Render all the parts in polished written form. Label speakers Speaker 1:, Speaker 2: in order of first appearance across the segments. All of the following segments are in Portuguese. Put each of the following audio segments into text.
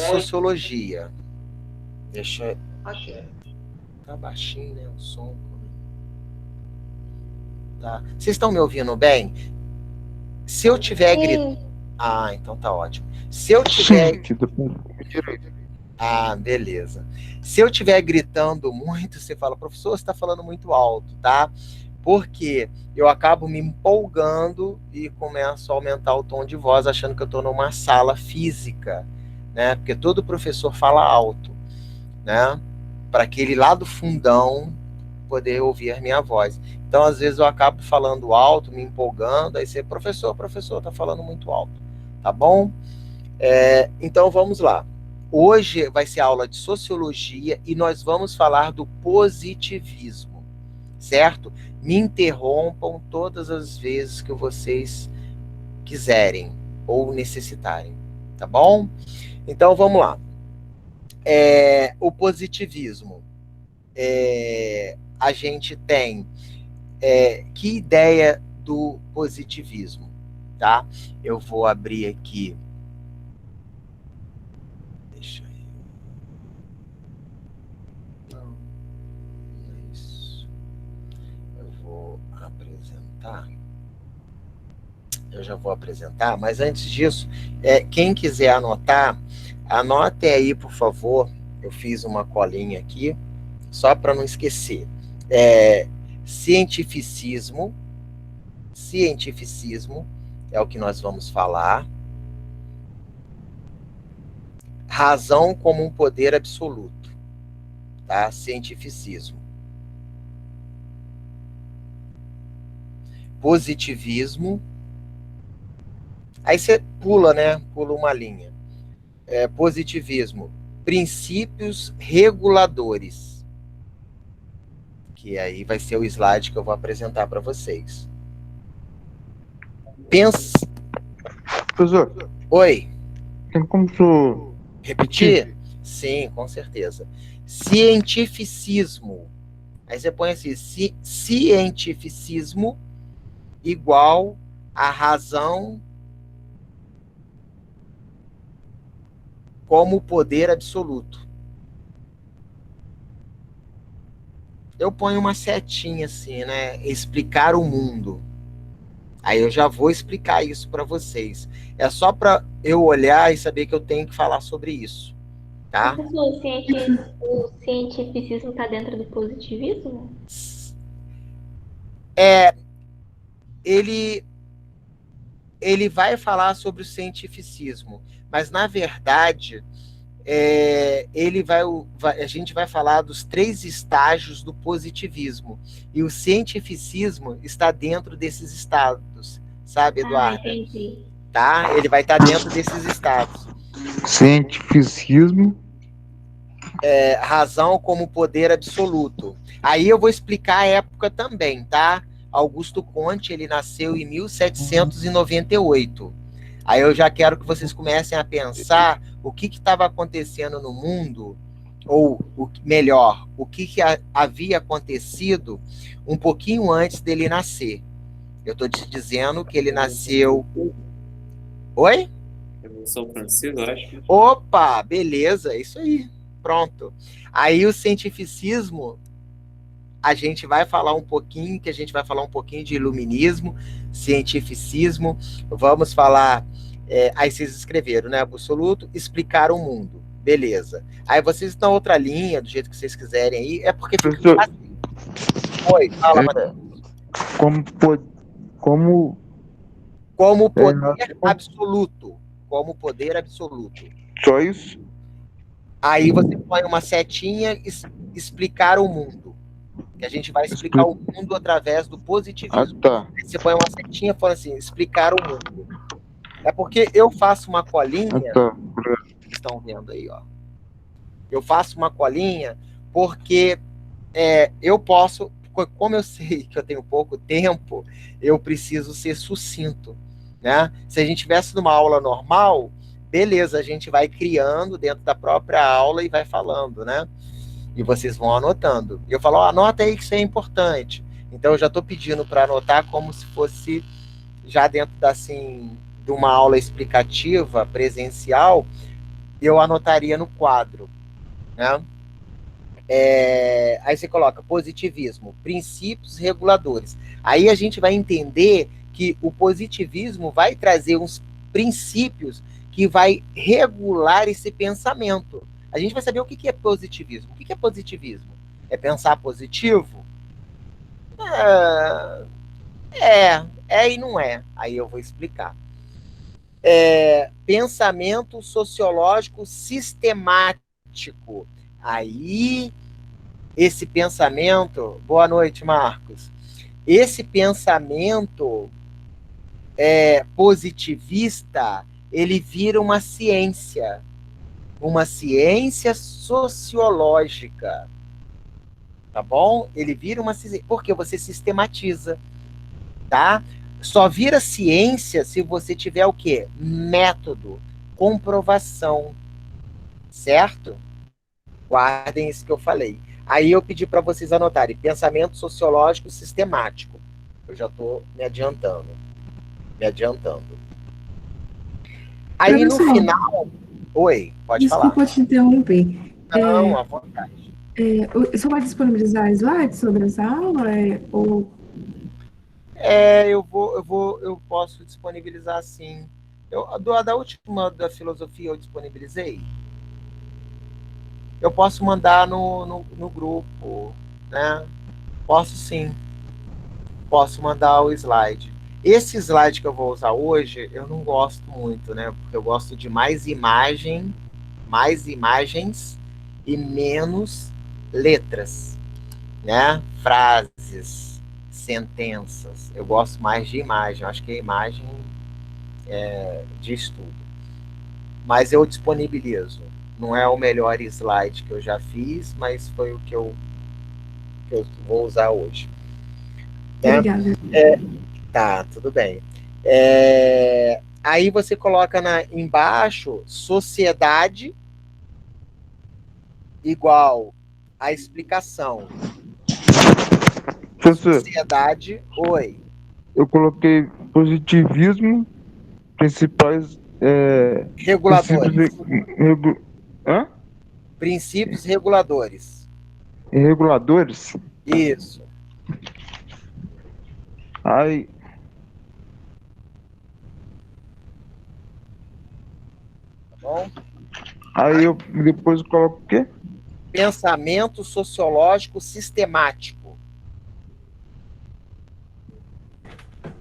Speaker 1: sociologia. Deixa... Tá baixinho, né, o som. Tá. Vocês estão me ouvindo bem? Se eu tiver gritando... Ah, então tá ótimo. Se eu tiver... Ah, beleza. Se eu estiver gritando muito, você fala, professor, você está falando muito alto, tá? Porque eu acabo me empolgando e começo a aumentar o tom de voz, achando que eu estou numa sala física, né? Porque todo professor fala alto, né? Para aquele lá do fundão poder ouvir a minha voz. Então, às vezes, eu acabo falando alto, me empolgando, aí você, professor, está falando muito alto, tá bom? Então, vamos lá. Hoje vai ser aula de sociologia e nós vamos falar do positivismo, certo? Me interrompam todas as vezes que vocês quiserem ou necessitarem, tá bom? Então, vamos lá. O positivismo. A gente tem que ideia do positivismo, tá? Eu vou abrir aqui. Deixa eu... Não é isso. Eu vou apresentar. Eu já vou apresentar, mas antes disso, quem quiser anotar, anote aí, por favor. Eu fiz uma colinha aqui, só para não esquecer. Cientificismo é o que nós vamos falar. Razão como um poder absoluto, tá? Cientificismo. Positivismo. Aí você pula, né? Pula uma linha. Positivismo. Princípios reguladores. Que aí vai ser o slide que eu vou apresentar para vocês.
Speaker 2: Professor.
Speaker 1: Oi.
Speaker 2: Tem como tu
Speaker 1: repetir? Sim, com certeza. Cientificismo. Aí você põe assim, cientificismo igual a razão como poder absoluto. Eu ponho uma setinha assim, né? Explicar o mundo. Aí eu já vou explicar isso para vocês. É só para eu olhar e saber que eu tenho que falar sobre isso, tá?
Speaker 3: Professor, o cientificismo está dentro do positivismo?
Speaker 1: Ele vai falar sobre o cientificismo, mas na verdade a gente vai falar dos 3 estágios do positivismo, e o cientificismo está dentro desses estados, sabe, Eduardo?
Speaker 3: Entendi.
Speaker 1: Tá? Ele vai estar dentro desses estados.
Speaker 2: Cientificismo.
Speaker 1: Razão como poder absoluto. Aí eu vou explicar a época também, tá? Augusto Comte, ele nasceu em 1798. Aí eu já quero que vocês comecem a pensar o que estava acontecendo no mundo, ou melhor, o que havia acontecido um pouquinho antes dele nascer. Eu estou te dizendo que ele nasceu... Oi?
Speaker 4: Revolução Francesa, eu acho.
Speaker 1: Opa, beleza, isso aí. Pronto. Aí o cientificismo, a gente vai falar um pouquinho, de iluminismo, cientificismo, vamos falar... aí vocês escreveram, né? Absoluto, explicar o mundo. Beleza. Aí vocês estão outra linha, do jeito que vocês quiserem aí, é porque fica assim. Oi, fala, Matheus. Como poder absoluto. Como poder absoluto.
Speaker 2: Só isso?
Speaker 1: Aí você põe uma setinha, explicar o mundo. Que a gente vai explicar o mundo através do positivismo.
Speaker 2: Tá.
Speaker 1: Você põe uma setinha e fala assim, explicar o mundo. É porque eu faço uma colinha, vocês estão vendo aí, ó. Eu faço uma colinha porque eu posso, como eu sei que eu tenho pouco tempo, eu preciso ser sucinto, né? Se a gente tivesse numa aula normal, beleza, a gente vai criando dentro da própria aula e vai falando, né? E vocês vão anotando. E eu falo, anota aí que isso é importante. Então eu já estou pedindo para anotar como se fosse já dentro de uma aula explicativa presencial, eu anotaria no quadro, né? Aí você coloca positivismo, princípios reguladores. Aí a gente vai entender que o positivismo vai trazer uns princípios que vai regular esse pensamento. A gente vai saber o que é positivismo. O que é positivismo? É pensar positivo? E não é. Aí eu vou explicar. Pensamento sociológico sistemático. Aí, esse pensamento... Boa noite, Marcos. Esse pensamento positivista, ele vira uma ciência sociológica, tá bom? Ele vira uma ciência, porque você sistematiza, tá? Só vira ciência se você tiver o quê? Método, comprovação, certo? Guardem isso que eu falei. Aí eu pedi para vocês anotarem pensamento sociológico sistemático. Eu já estou me adiantando. Aí no
Speaker 5: Professor,
Speaker 1: final... Oi, pode falar.
Speaker 5: desculpa te interromper.
Speaker 1: Não, à vontade.
Speaker 5: O senhor vai disponibilizar slides sobre essa aula?
Speaker 1: Eu posso disponibilizar sim. Da última da filosofia eu disponibilizei. Eu posso mandar no grupo, né? Posso sim. Posso mandar o slide. Esse slide que eu vou usar hoje, eu não gosto muito, né? Porque eu gosto de mais imagens e menos letras, né? Frases, sentenças. Eu gosto mais de imagem. Eu acho que a imagem diz tudo. Mas eu disponibilizo. Não é o melhor slide que eu já fiz, mas foi o que eu vou usar hoje.
Speaker 5: Obrigada.
Speaker 1: Tá, tudo bem. Aí você coloca embaixo sociedade igual a explicação.
Speaker 2: Professor,
Speaker 1: Sociedade, oi.
Speaker 2: eu coloquei positivismo, principais
Speaker 1: Reguladores.
Speaker 2: Hã?
Speaker 1: Princípios reguladores.
Speaker 2: Reguladores?
Speaker 1: Isso.
Speaker 2: Aí,
Speaker 1: Tá bom?
Speaker 2: aí eu depois coloco o quê?
Speaker 1: Pensamento sociológico sistemático.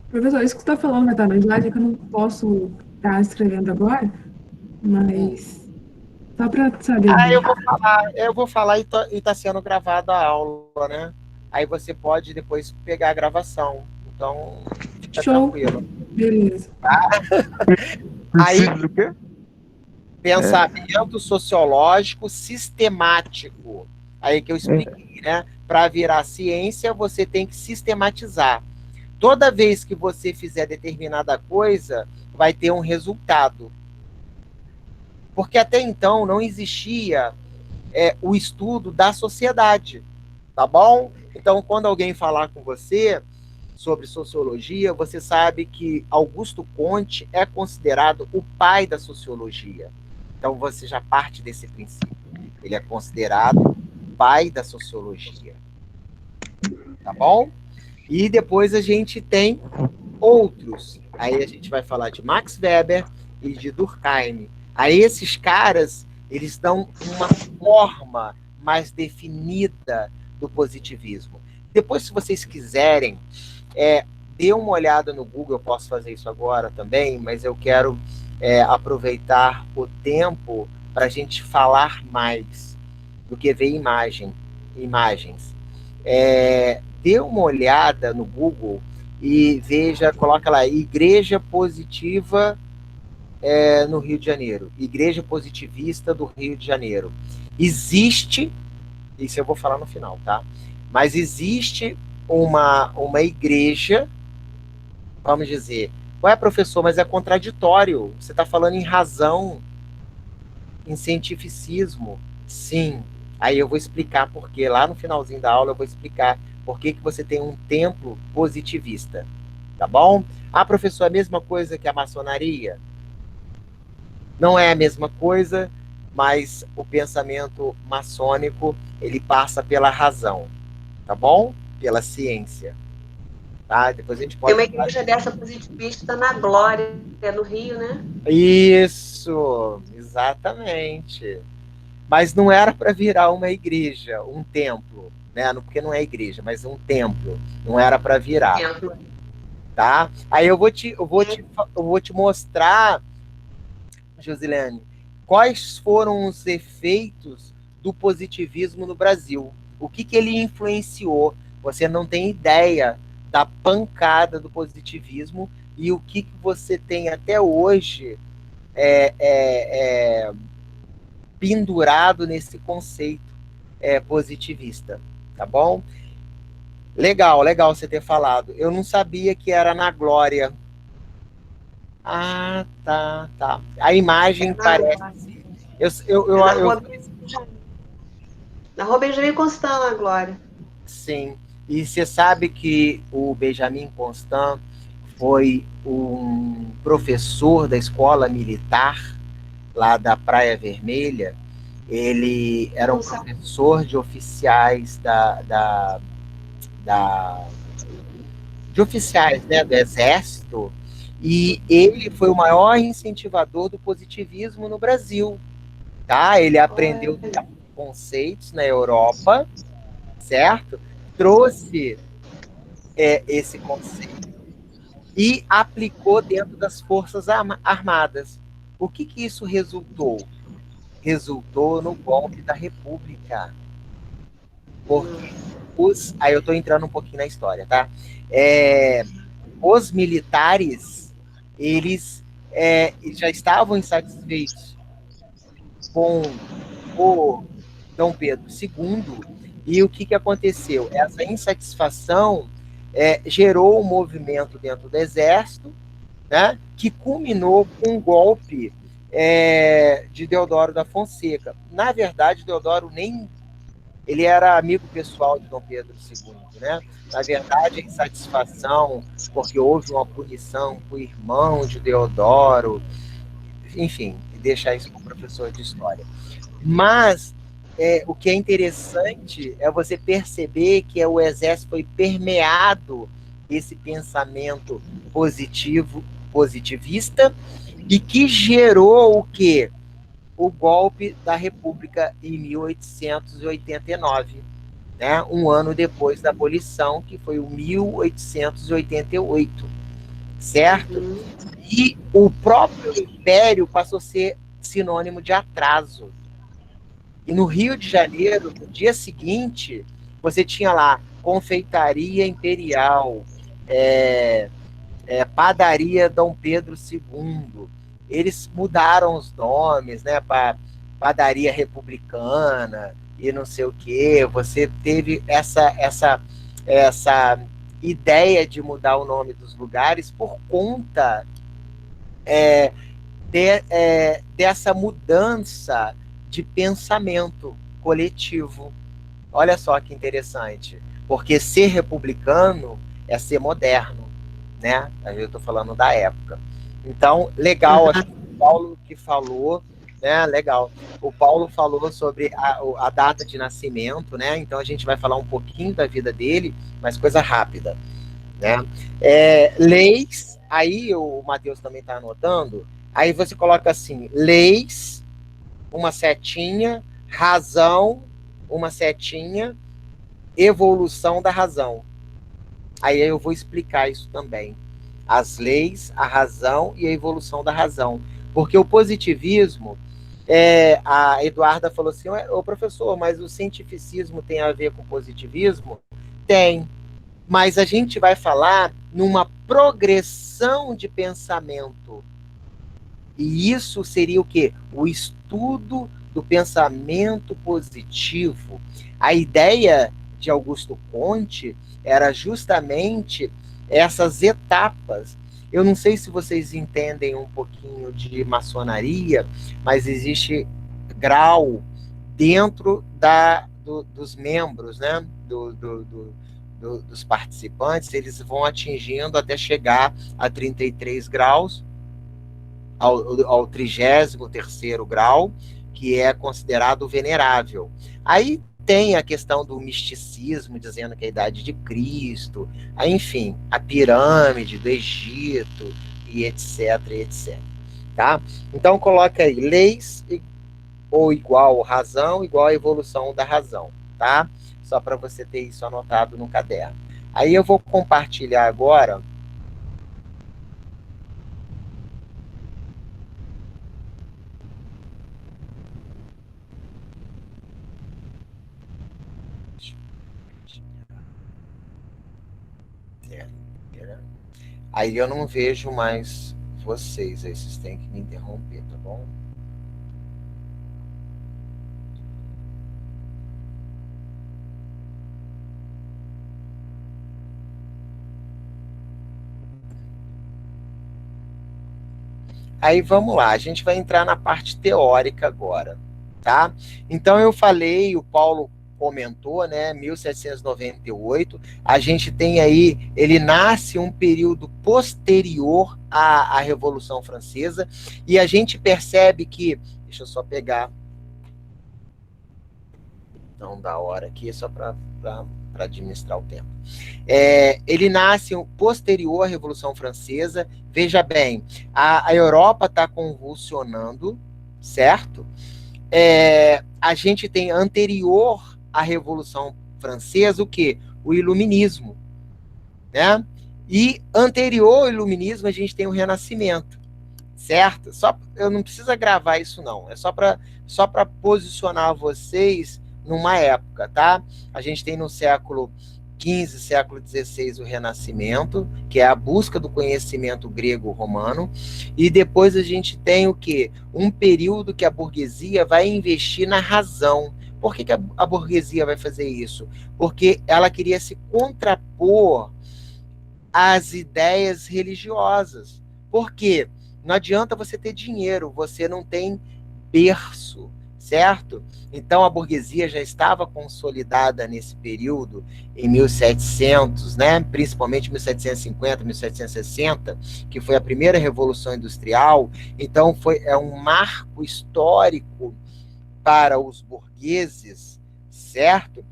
Speaker 5: Professor, isso que você está falando, né, tá no slide, é que eu não posso estar escrevendo agora, mas só para saber.
Speaker 1: Eu vou falar e tá sendo gravada a aula, né? Aí você pode depois pegar a gravação. Então, fica
Speaker 5: Show.
Speaker 1: tranquilo.
Speaker 5: Beleza.
Speaker 1: Aí,
Speaker 2: Princípios o quê?
Speaker 1: pensamento sociológico sistemático. Aí que eu expliquei, né? Para virar ciência, você tem que sistematizar. Toda vez que você fizer determinada coisa, vai ter um resultado. Porque até então não existia o estudo da sociedade, tá bom? Então, quando alguém falar com você sobre sociologia, você sabe que Augusto Comte é considerado o pai da sociologia. Então, você já parte desse princípio. Ele é considerado o pai da sociologia. Tá bom? E depois a gente tem outros. Aí a gente vai falar de Max Weber e de Durkheim. Aí esses caras, eles dão uma forma mais definida do positivismo. Depois, se vocês quiserem, dê uma olhada no Google, eu posso fazer isso agora também, mas eu quero aproveitar o tempo para a gente falar mais do que ver imagens. Dê uma olhada no Google e veja, coloca lá, Igreja Positiva no Rio de Janeiro, Igreja Positivista do Rio de Janeiro. Existe, isso eu vou falar no final, tá? Mas existe uma igreja, vamos dizer, ué, professor, mas é contraditório, você está falando em razão, em cientificismo. Sim, aí eu vou explicar por quê, lá no finalzinho da aula eu vou explicar por que você tem um templo positivista, tá bom? Ah, professor, é a mesma coisa que a maçonaria? Não é a mesma coisa, mas o pensamento maçônico, ele passa pela razão, tá bom? Pela ciência, tá? Depois a gente
Speaker 6: Tem
Speaker 1: pode...
Speaker 6: uma igreja dessa positivista na Glória, no Rio, né?
Speaker 1: Isso, exatamente. Mas não era para virar uma igreja, um templo, né? Porque não é igreja, mas um templo. Não era para virar, tá? Aí eu vou te mostrar, Josilene, quais foram os efeitos do positivismo no Brasil. O que ele influenciou? Você não tem ideia da pancada do positivismo e o que você tem até hoje pendurado nesse conceito positivista, tá bom? Legal você ter falado. Eu não sabia que era na Glória. Ah, tá. A imagem parece...
Speaker 6: Na Rua Benjamin Constant, na Glória.
Speaker 1: Sim. E você sabe que o Benjamin Constant foi um professor da escola militar lá da Praia Vermelha. Ele era um professor de oficiais de oficiais, né, do Exército, e ele foi o maior incentivador do positivismo no Brasil, tá? Ele aprendeu conceitos na Europa, certo? Trouxe esse conceito e aplicou dentro das Forças Armadas. O que isso resultou? Resultou no golpe da República. Porque aí eu estou entrando um pouquinho na história, tá? Os militares, eles já estavam insatisfeitos com o Dom Pedro II, e o que aconteceu? Essa insatisfação gerou um movimento dentro do Exército, né, que culminou com um golpe de Deodoro da Fonseca. Na verdade, Deodoro ele era amigo pessoal de Dom Pedro II, né? Na verdade, a insatisfação, porque houve uma punição para o irmão de Deodoro, enfim, deixar isso para o professor de história. Mas o que é interessante é você perceber que o Exército foi permeado esse pensamento positivista, e que gerou o quê? O golpe da República em 1889, né? Um ano depois da abolição, que foi o 1888, certo? E o próprio Império passou a ser sinônimo de atraso. E no Rio de Janeiro, no dia seguinte, você tinha lá Confeitaria Imperial, Padaria Dom Pedro II. Eles mudaram os nomes, né, para Padaria Republicana e não sei o quê. Você teve essa ideia de mudar o nome dos lugares por conta dessa mudança de pensamento coletivo. Olha só que interessante. Porque ser republicano é ser moderno, né? Eu estou falando da época. Então, legal, acho que o Paulo que falou, né? Legal. O Paulo falou sobre a data de nascimento, né? Então a gente vai falar um pouquinho da vida dele, mas coisa rápida, né? Leis, aí o Matheus também está anotando, aí você coloca assim, leis, uma setinha, razão, uma setinha, evolução da razão. Aí eu vou explicar isso também. As leis, a razão e a evolução da razão. Porque o positivismo, a Eduarda falou assim, ô professor, mas o cientificismo tem a ver com positivismo? Tem. Mas a gente vai falar numa progressão de pensamento. E isso seria o quê? O estudo do pensamento positivo. A ideia de Augusto Conte era justamente essas etapas. Eu não sei se vocês entendem um pouquinho de maçonaria, mas existe grau dentro dos membros, né? Dos participantes, eles vão atingindo até chegar a 33 graus, ao 33º grau, que é considerado venerável. Aí tem a questão do misticismo, dizendo que é a idade de Cristo, aí, enfim, a pirâmide do Egito, e etc, etc. Tá? Então, coloca aí, leis ou igual razão, igual a evolução da razão, tá? Só para você ter isso anotado no caderno. Aí eu vou compartilhar agora. Aí eu não vejo mais vocês, aí vocês têm que me interromper, tá bom? Aí vamos lá, a gente vai entrar na parte teórica agora, tá? Então eu falei, o Paulo comentou, né, 1798, a gente tem aí, ele nasce um período posterior à Revolução Francesa, e a gente percebe que, deixa eu só pegar, não dá hora aqui, só para administrar o tempo. Ele nasce posterior à Revolução Francesa, veja bem, a Europa está convulsionando, certo? A gente tem anterior à Revolução Francesa o quê? O Iluminismo, né? E anterior ao Iluminismo a gente tem o Renascimento, certo? Eu não precisa gravar isso não, é só para posicionar vocês numa época, tá? A gente tem no século XV, século XVI, o Renascimento, que é a busca do conhecimento grego-romano, e depois a gente tem o quê? Um período que a burguesia vai investir na razão. Por que a burguesia vai fazer isso? Porque ela queria se contrapor às ideias religiosas. Por quê? Não adianta você ter dinheiro, você não tem berço, certo? Então a burguesia já estava consolidada nesse período, em 1700, né? Principalmente 1750, 1760, que foi a primeira Revolução Industrial. Então é um marco histórico para os burgueses, certo?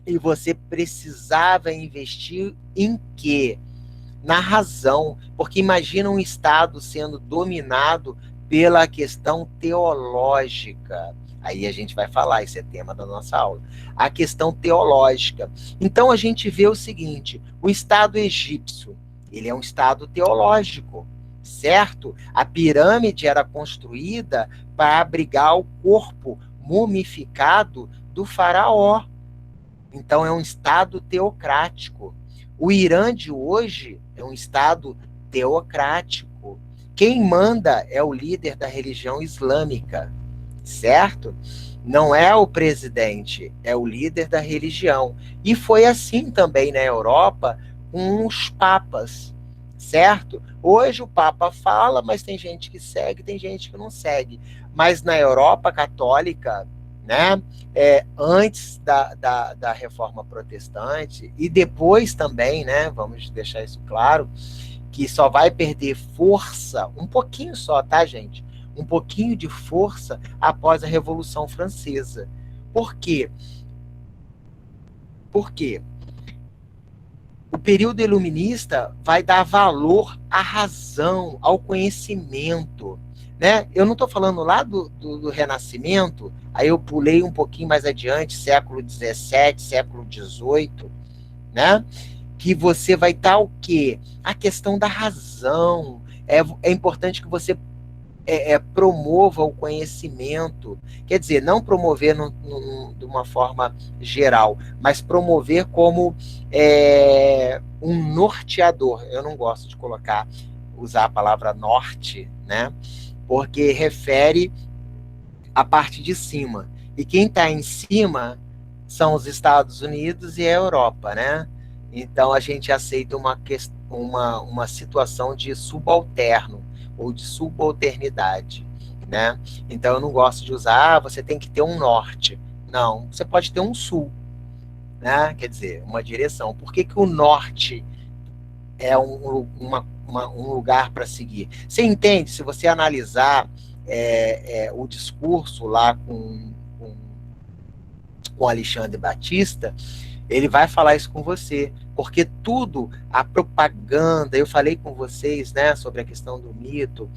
Speaker 1: E você precisava investir em quê? Na razão, porque imagina um Estado sendo dominado pela questão teológica. Aí a gente vai falar, esse é tema da nossa aula. A questão teológica. Então a gente vê o seguinte, o Estado egípcio, ele é um Estado teológico, certo? A pirâmide era construída para abrigar o corpo mumificado do faraó. Então é um Estado teocrático. O Irã de hoje é um Estado teocrático. Quem manda é o líder da religião islâmica, certo? Não é o presidente, é o líder da religião. E foi assim também na Europa com os papas, certo? Hoje o Papa fala, mas tem gente que segue, tem gente que não segue. Mas na Europa católica, né, antes da Reforma Protestante, e depois também, né, vamos deixar isso claro, que só vai perder força, um pouquinho só, tá, gente? Um pouquinho de força após a Revolução Francesa. Por quê? Por quê? O período iluminista vai dar valor à razão, ao conhecimento, né? Eu não estou falando lá do Renascimento, aí eu pulei um pouquinho mais adiante, século XVII, século XVIII, né? Que você vai estar o quê? A questão da razão. É importante que você promova o conhecimento. Quer dizer, não promover de uma forma geral, mas promover como um norteador. Eu não gosto de usar a palavra norte, né? Porque refere à parte de cima. E quem está em cima são os Estados Unidos e a Europa, né? Então a gente aceita uma situação de subalterno ou de subalternidade, né? Então eu não gosto de usar, você tem que ter um norte. Não, você pode ter um sul, né? Quer dizer, uma direção. Por que o norte é um lugar para seguir? Você entende? Se você analisar o discurso lá com Alexandre Batista, ele vai falar isso com você, porque tudo, a propaganda, eu falei com vocês, né, sobre a questão do mito,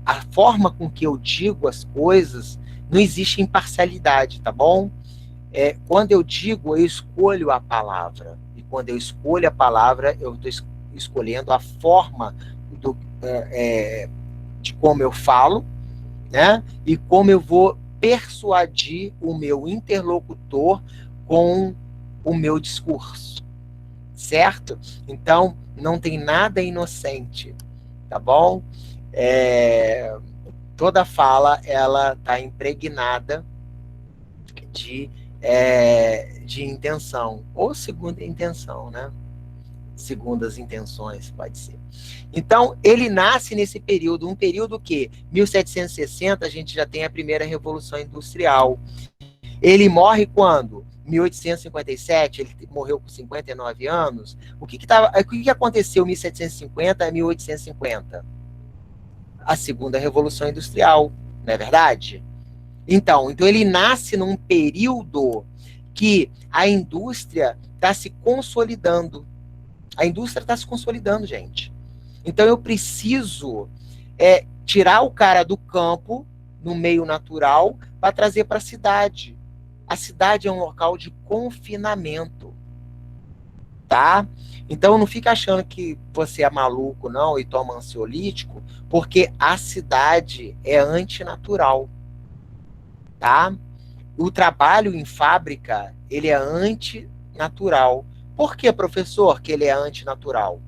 Speaker 1: a forma com que eu digo as coisas, não existe imparcialidade, tá bom? Quando eu digo, eu escolho a palavra, e quando eu escolho a palavra, eu estou escolhendo a forma de como eu falo, né, e como eu vou persuadir o meu interlocutor com o meu discurso, certo? Então, não tem nada inocente, tá bom? Toda fala, ela está impregnada de intenção, ou segunda intenção, né? Segundas intenções, pode ser. Então, ele nasce nesse período, um período que, 1760, a gente já tem a primeira Revolução Industrial. Ele morre quando? 1857, ele morreu com 59 anos. O que aconteceu em 1750 a 1850? A segunda Revolução Industrial, não é verdade? Então ele nasce num período que a indústria está se consolidando. A indústria está se consolidando, gente. Então eu preciso tirar o cara do campo, no meio natural, para trazer para a cidade. A cidade é um local de confinamento, tá? Então não fica achando que você é maluco, não, e toma ansiolítico, porque a cidade é antinatural, tá? O trabalho em fábrica, ele é antinatural. Por que, professor, que ele é antinatural?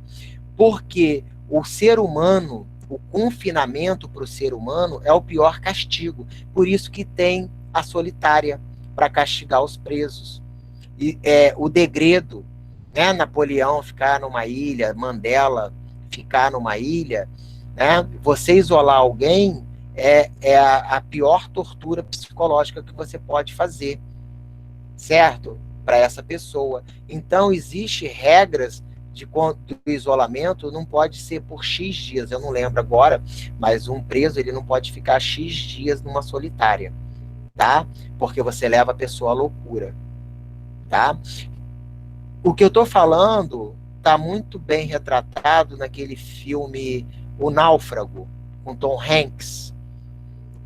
Speaker 1: Porque o ser humano, o confinamento para o ser humano é o pior castigo. Por isso que tem a solitária, para castigar os presos. E o degredo, né? Napoleão ficar numa ilha, Mandela ficar numa ilha, né? Você isolar alguém é a pior tortura psicológica que você pode fazer, certo? Para essa pessoa. Então, existem regras do isolamento, não pode ser por X dias, eu não lembro agora, mas um preso ele não pode ficar X dias numa solitária, tá? Porque você leva a pessoa à loucura, tá? O que eu tô falando tá muito bem retratado naquele filme O Náufrago, com Tom Hanks,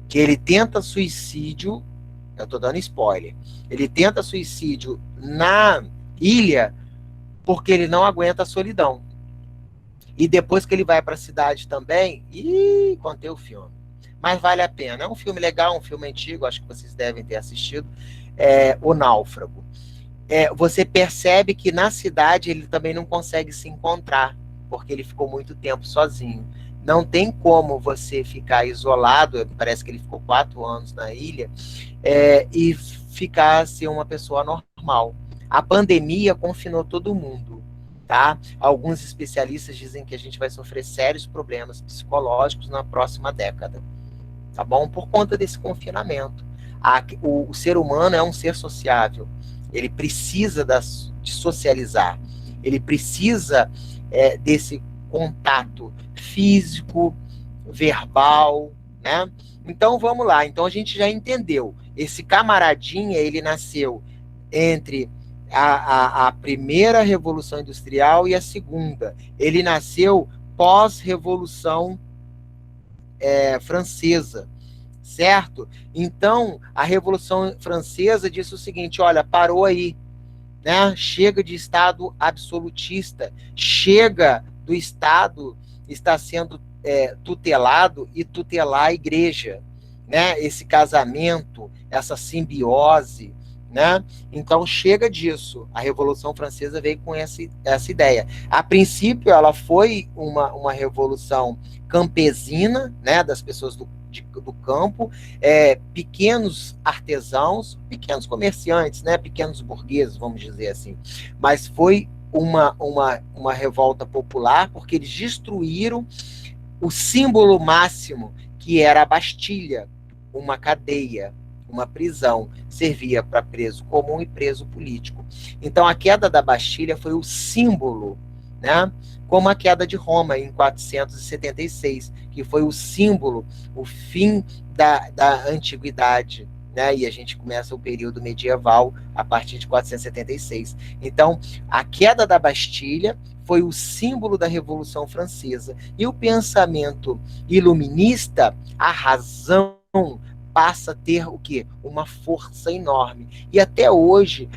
Speaker 1: que ele tenta suicídio, eu tô dando spoiler, ele tenta suicídio na ilha porque ele não aguenta a solidão. E depois que ele vai para a cidade também, contei o filme. Mas vale a pena. É um filme legal, um filme antigo, acho que vocês devem ter assistido, O Náufrago. Você percebe que na cidade ele também não consegue se encontrar, porque ele ficou muito tempo sozinho. Não tem como você ficar isolado, parece que ele ficou 4 anos na ilha, e ficar ser uma pessoa normal. A pandemia confinou todo mundo, tá? Alguns especialistas dizem que a gente vai sofrer sérios problemas psicológicos na próxima década, tá bom? Por conta desse confinamento. O ser humano é um ser sociável, ele precisa de socializar, ele precisa desse contato físico, verbal, né? Então vamos lá, então a gente já entendeu, esse camaradinha, ele nasceu entre a primeira Revolução Industrial e a segunda. Ele nasceu pós-Revolução Francesa, certo? Então, a Revolução Francesa disse o seguinte, olha, parou aí, né? Chega de Estado absolutista, chega do Estado está sendo tutelado e tutelar a igreja, né? Esse casamento, essa simbiose, né? Então chega disso. A Revolução Francesa veio com essa ideia. A princípio ela foi uma revolução campesina, né, das pessoas do campo, pequenos artesãos, pequenos comerciantes, né, pequenos burgueses, vamos dizer assim. Mas foi uma revolta popular porque eles destruíram o símbolo máximo, que era a Bastilha, uma cadeia, uma prisão, servia para preso comum e preso político. Então a queda da Bastilha foi o símbolo né? Como a queda de Roma em 476, que foi o símbolo, o fim da antiguidade, né? E a gente começa o período medieval a partir de 476. Então, a queda da Bastilha foi o símbolo da Revolução Francesa. E o pensamento iluminista, a razão, passa a ter o quê? Uma força enorme. E até hoje,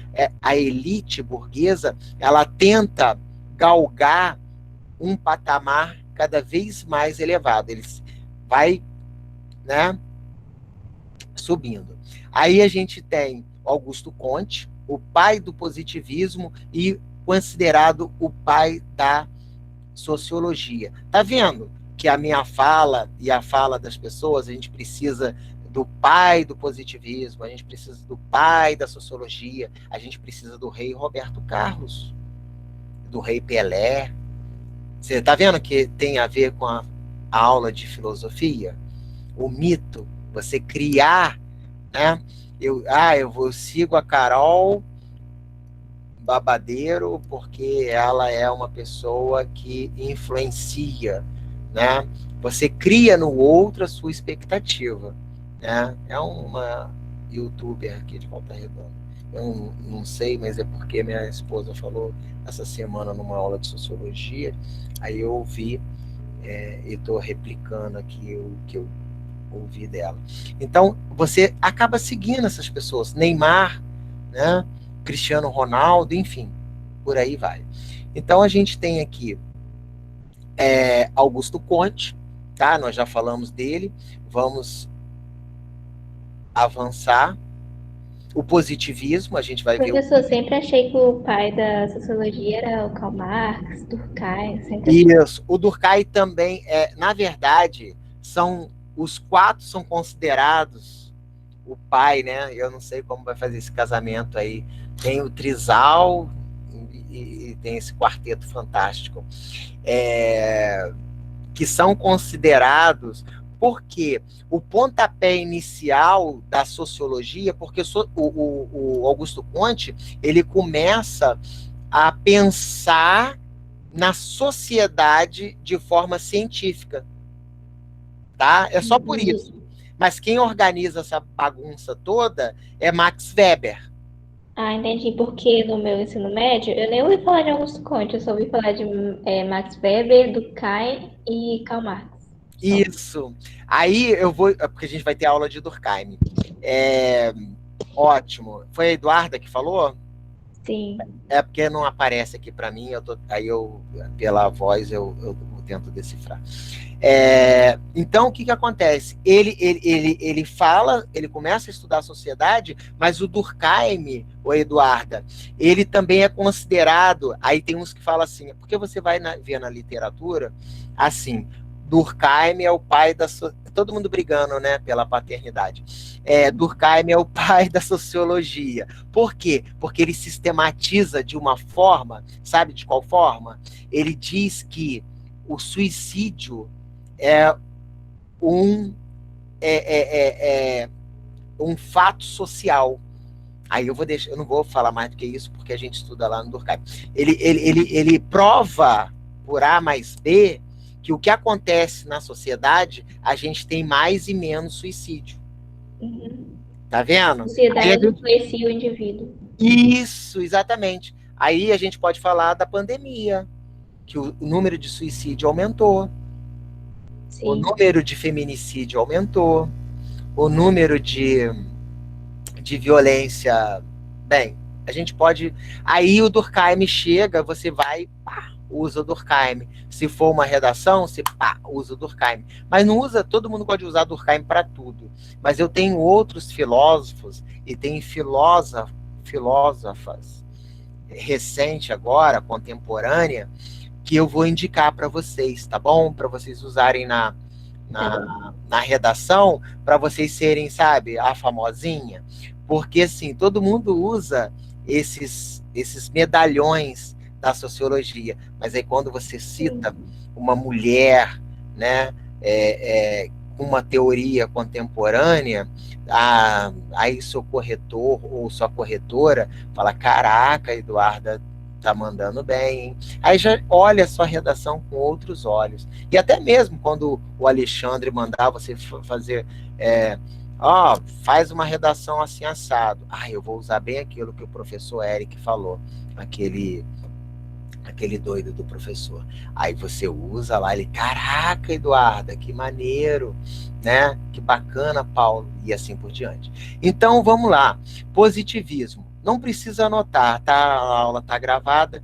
Speaker 1: a elite burguesa, ela tenta galgar um patamar cada vez mais elevado. Ele vai, né, subindo. Aí a gente tem Augusto Comte, o pai do positivismo e considerado o pai da sociologia. Tá vendo que a minha fala e a fala das pessoas, a gente precisa do pai do positivismo, a gente precisa do pai da sociologia, a gente precisa do rei Roberto Carlos, do rei Pelé. Você está vendo que tem a ver com a aula de filosofia? O mito, você criar, né? Eu sigo a Carol Babadeiro porque ela é uma pessoa que influencia, né? Você cria no outro a sua expectativa, né? É uma youtuber aqui de Volta Redonda. Eu não sei, mas é porque minha esposa falou essa semana numa aula de sociologia, aí eu ouvi e estou replicando aqui o que eu ouvi dela. Então, você acaba seguindo essas pessoas. Neymar, né? Cristiano Ronaldo, enfim, por aí vai. Então, a gente tem aqui Augusto Comte, tá? Nós já falamos dele. Vamos avançar. O positivismo, a gente vai ver...
Speaker 3: Professor, sempre achei que o pai da sociologia era o Karl Marx, Durkheim.
Speaker 1: Isso, o Durkheim também, na verdade, os quatro são considerados o pai, né? Eu não sei como vai fazer esse casamento aí. Tem o trisal e tem esse quarteto fantástico, que são considerados... Porque o pontapé inicial da sociologia, porque o Augusto Comte, ele começa a pensar na sociedade de forma científica, tá? É só por isso. Mas quem organiza essa bagunça toda é Max Weber.
Speaker 3: Ah, entendi. Porque no meu ensino médio, eu nem ouvi falar de Augusto Comte, eu só ouvi falar de Max Weber, Durkheim e Karl Marx.
Speaker 1: Isso. Aí eu vou... Porque a gente vai ter aula de Durkheim. Ótimo. Foi a Eduarda que falou?
Speaker 3: Sim.
Speaker 1: É porque não aparece aqui para mim, aí pela voz, eu tento decifrar. Então, o que acontece? Ele fala, ele começa a estudar a sociedade, mas o Durkheim, o Eduarda, ele também é considerado... Aí tem uns que falam assim, porque você vai ver na literatura, assim... Durkheim é o pai da... Todo mundo brigando, né, pela paternidade. Durkheim é o pai da sociologia. Por quê? Porque ele sistematiza de uma forma, sabe de qual forma? Ele diz que o suicídio é um fato social. Aí eu não vou falar mais do que isso, porque a gente estuda lá no Durkheim. Ele prova por A mais B que o que acontece na sociedade, a gente tem mais e menos suicídio.
Speaker 3: Uhum.
Speaker 1: Tá vendo?
Speaker 3: A sociedade influencia o indivíduo.
Speaker 1: Isso, exatamente. Aí a gente pode falar da pandemia, que o número de suicídio aumentou,
Speaker 3: Sim.
Speaker 1: O número de feminicídio aumentou, o número de violência... Bem, a gente pode... Aí o Durkheim chega, você vai... usa o Durkheim. Se for uma redação, você usa o Durkheim. Mas não usa, todo mundo pode usar Durkheim para tudo. Mas eu tenho outros filósofos e tem filósofas recente agora, contemporânea, que eu vou indicar para vocês, tá bom? Para vocês usarem na redação, para vocês serem, sabe, a famosinha. Porque, assim, todo mundo usa esses medalhões da sociologia, mas aí quando você cita uma mulher, né, com uma teoria contemporânea, aí seu corretor ou sua corretora fala, caraca, Eduarda, tá mandando bem, hein? Aí já olha a sua redação com outros olhos. E até mesmo quando o Alexandre mandar você fazer, faz uma redação assim assado. Eu vou usar bem aquilo que o professor Eric falou, aquele doido do professor. Aí você usa lá, ele, caraca, Eduarda, que maneiro, né? Que bacana, Paulo, e assim por diante. Então, vamos lá. Positivismo. Não precisa anotar, tá? A aula está gravada.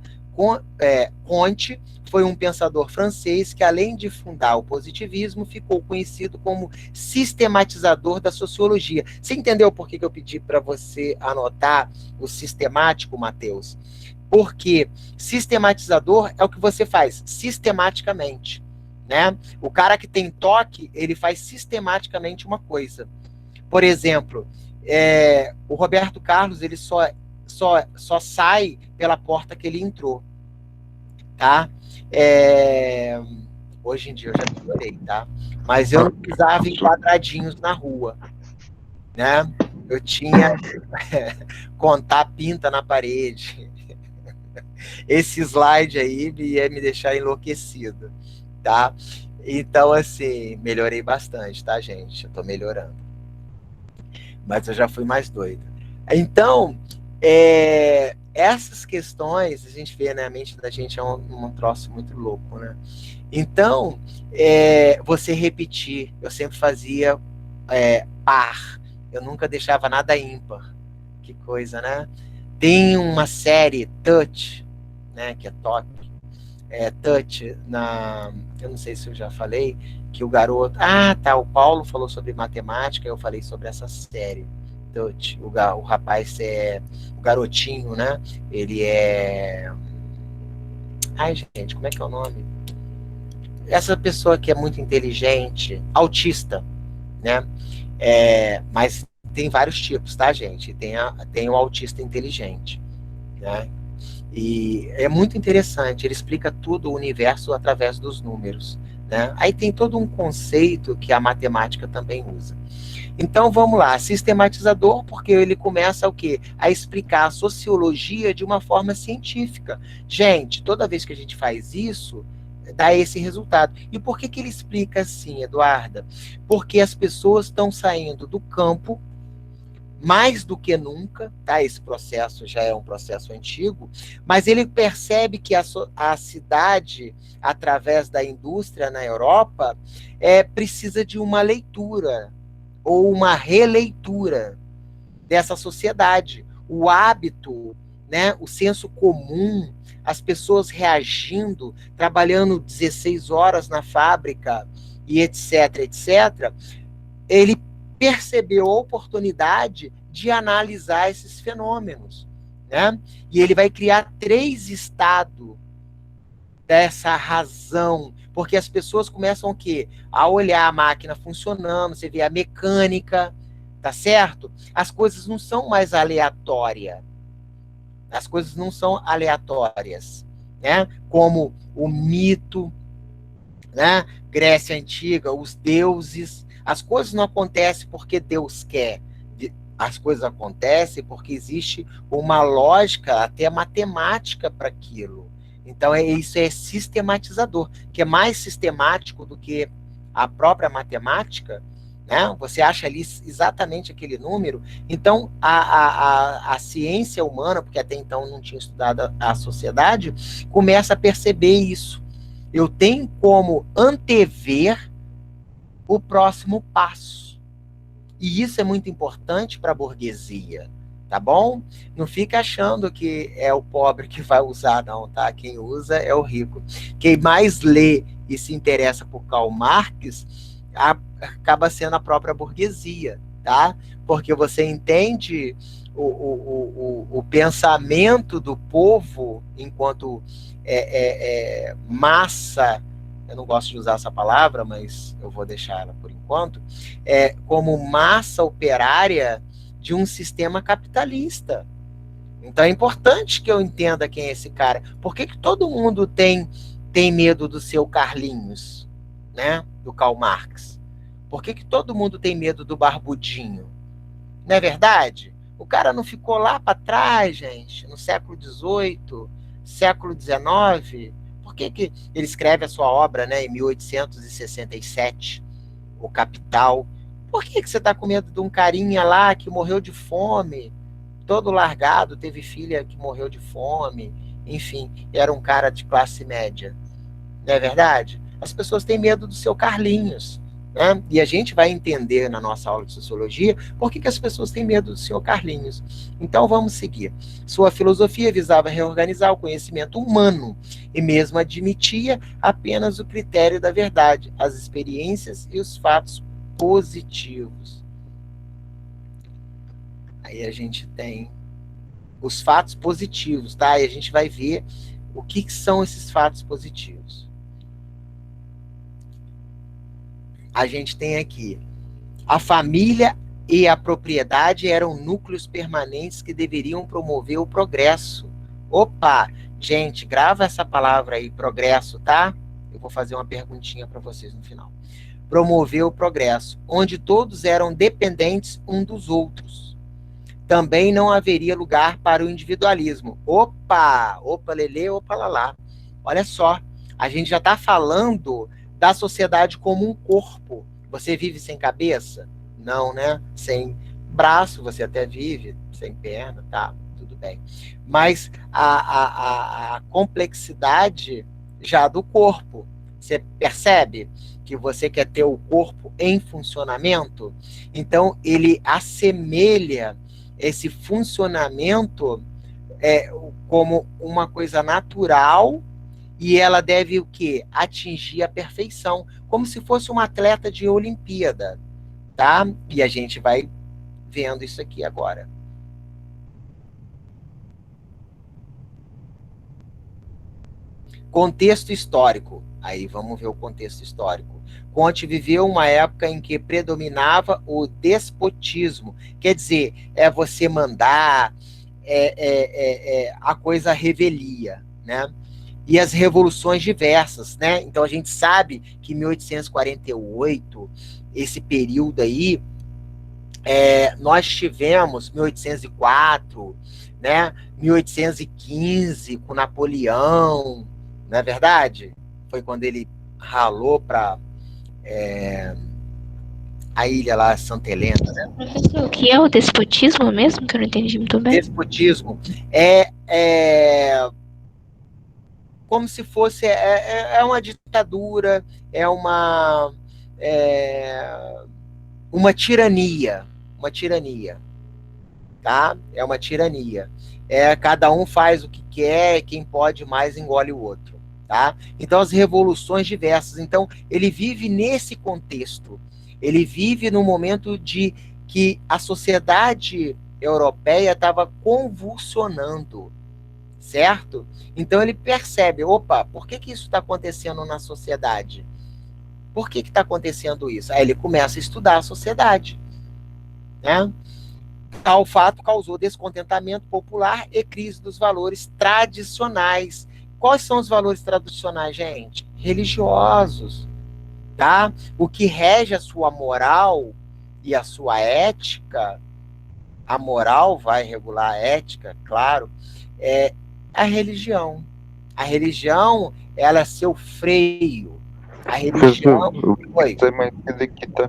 Speaker 1: Comte foi um pensador francês que, além de fundar o positivismo, ficou conhecido como sistematizador da sociologia. Você entendeu por que eu pedi para você anotar o sistemático, Matheus? Porque sistematizador é o que você faz sistematicamente, né? O cara que tem toque, ele faz sistematicamente uma coisa. Por exemplo, o Roberto Carlos, ele só sai pela porta que ele entrou, tá? Hoje em dia eu já melhorei, tá? Mas eu não pisava em quadradinhos na rua, né? Eu tinha contar pinta na parede. Esse slide aí ia me deixar enlouquecido, tá? Então, assim, melhorei bastante, tá, gente? Eu tô melhorando. Mas eu já fui mais doido. Então, essas questões, a gente vê, né? A mente da gente é um troço muito louco, né? Então, você repetir. Eu sempre fazia par. Eu nunca deixava nada ímpar. Que coisa, né? Tem uma série, Touch, né, que é toque, Touch, eu não sei se eu já falei, que o garoto... o Paulo falou sobre matemática, eu falei sobre essa série, Touch. O rapaz o garotinho, né, ele é... gente, como é que é o nome? Essa pessoa que é muito inteligente, autista, né, mas tem vários tipos, tá, gente? Tem o autista inteligente, né? E é muito interessante, ele explica tudo o universo através dos números, né? Aí tem todo um conceito que a matemática também usa. Então, vamos lá, sistematizador, porque ele começa o quê? A explicar a sociologia de uma forma científica. Gente, toda vez que a gente faz isso, dá esse resultado. E por que ele explica assim, Eduarda? Porque as pessoas estão saindo do campo mais do que nunca, tá? Esse processo já é um processo antigo, mas ele percebe que a cidade, através da indústria na Europa, precisa de uma leitura ou uma releitura dessa sociedade. O hábito, né? O senso comum, as pessoas reagindo, trabalhando 16 horas na fábrica e etc, etc, ele percebeu a oportunidade de analisar esses fenômenos, né? E ele vai criar 3 estados dessa razão, porque as pessoas começam o quê? A olhar a máquina funcionando, você vê a mecânica, tá certo? As coisas não são mais aleatórias. As coisas não são aleatórias, né? Como o mito, né? Grécia Antiga, os deuses. As coisas não acontecem porque Deus quer. As coisas acontecem porque existe uma lógica, até matemática para aquilo. Então, isso é sistematizador, que é mais sistemático do que a própria matemática, né? Você acha ali exatamente aquele número. Então, a ciência humana, porque até então não tinha estudado a sociedade, começa a perceber isso. Eu tenho como antever o próximo passo. E isso é muito importante para a burguesia, tá bom? Não fica achando que é o pobre que vai usar, não, tá? Quem usa é o rico. Quem mais lê e se interessa por Karl Marx acaba sendo a própria burguesia, tá? Porque você entende o pensamento do povo enquanto massa. Eu não gosto de usar essa palavra, mas eu vou deixar ela por enquanto, como massa operária de um sistema capitalista. Então é importante que eu entenda quem é esse cara. Por que todo mundo tem medo do seu Carlinhos, né? Do Karl Marx? Por que todo mundo tem medo do Barbudinho? Não é verdade? O cara não ficou lá para trás, gente, no século XVIII, século XIX, por que ele escreve a sua obra, né, em 1867, O Capital? Por que você está com medo de um carinha lá que morreu de fome, todo largado, teve filha que morreu de fome, enfim, era um cara de classe média? Não é verdade? As pessoas têm medo do seu Carlinhos, né? E a gente vai entender na nossa aula de sociologia por que as pessoas têm medo do seu Carlinhos. Então vamos seguir. Sua filosofia visava reorganizar o conhecimento humano e mesmo admitia apenas o critério da verdade, as experiências e os fatos positivos. Aí a gente tem os fatos positivos, tá? E a gente vai ver o que são esses fatos positivos. A gente tem aqui: a família e a propriedade eram núcleos permanentes que deveriam promover o progresso. Opa! Gente, grava essa palavra aí, progresso, tá? Eu vou fazer uma perguntinha para vocês no final. Promover o progresso, onde todos eram dependentes um dos outros. Também não haveria lugar para o individualismo. Opa! Opa, lelê, opa, lalá. Olha só, a gente já está falando da sociedade como um corpo. Você vive sem cabeça? Não, né? Sem braço, você até vive, sem perna, tá, tudo bem. Mas a complexidade já do corpo, você percebe que você quer ter o corpo em funcionamento? Então, ele assemelha esse funcionamento como uma coisa natural. E ela deve o quê? Atingir a perfeição, como se fosse uma atleta de Olimpíada, tá? E a gente vai vendo isso aqui agora. Contexto histórico. Aí vamos ver o contexto histórico. Conte viveu uma época em que predominava o despotismo. Quer dizer, é você mandar, a coisa revelia, né? E as revoluções diversas, né? Então a gente sabe que em 1848, esse período aí, nós tivemos 1804, né? 1815 com Napoleão, não é verdade? Foi quando ele ralou para a ilha lá, Santa Helena, né?
Speaker 3: Professor, o que é o despotismo mesmo? Que eu não entendi muito bem.
Speaker 1: Despotismo como se fosse uma ditadura, uma tirania, tá? É uma tirania. Cada um faz o que quer, quem pode mais engole o outro, tá? Então as revoluções diversas. Então ele vive nesse contexto. Ele vive no momento de que a sociedade europeia estava convulsionando, certo? Então ele percebe, opa, por que isso está acontecendo na sociedade? Por que está acontecendo isso? Aí ele começa a estudar a sociedade, né? Tal fato causou descontentamento popular e crise dos valores tradicionais. Quais são os valores tradicionais, gente? Religiosos, tá? O que rege a sua moral e a sua ética, a moral vai regular a ética, claro, a religião. A religião, ela é seu freio. A religião... Oi?
Speaker 2: Sai mais cedo aqui, tá?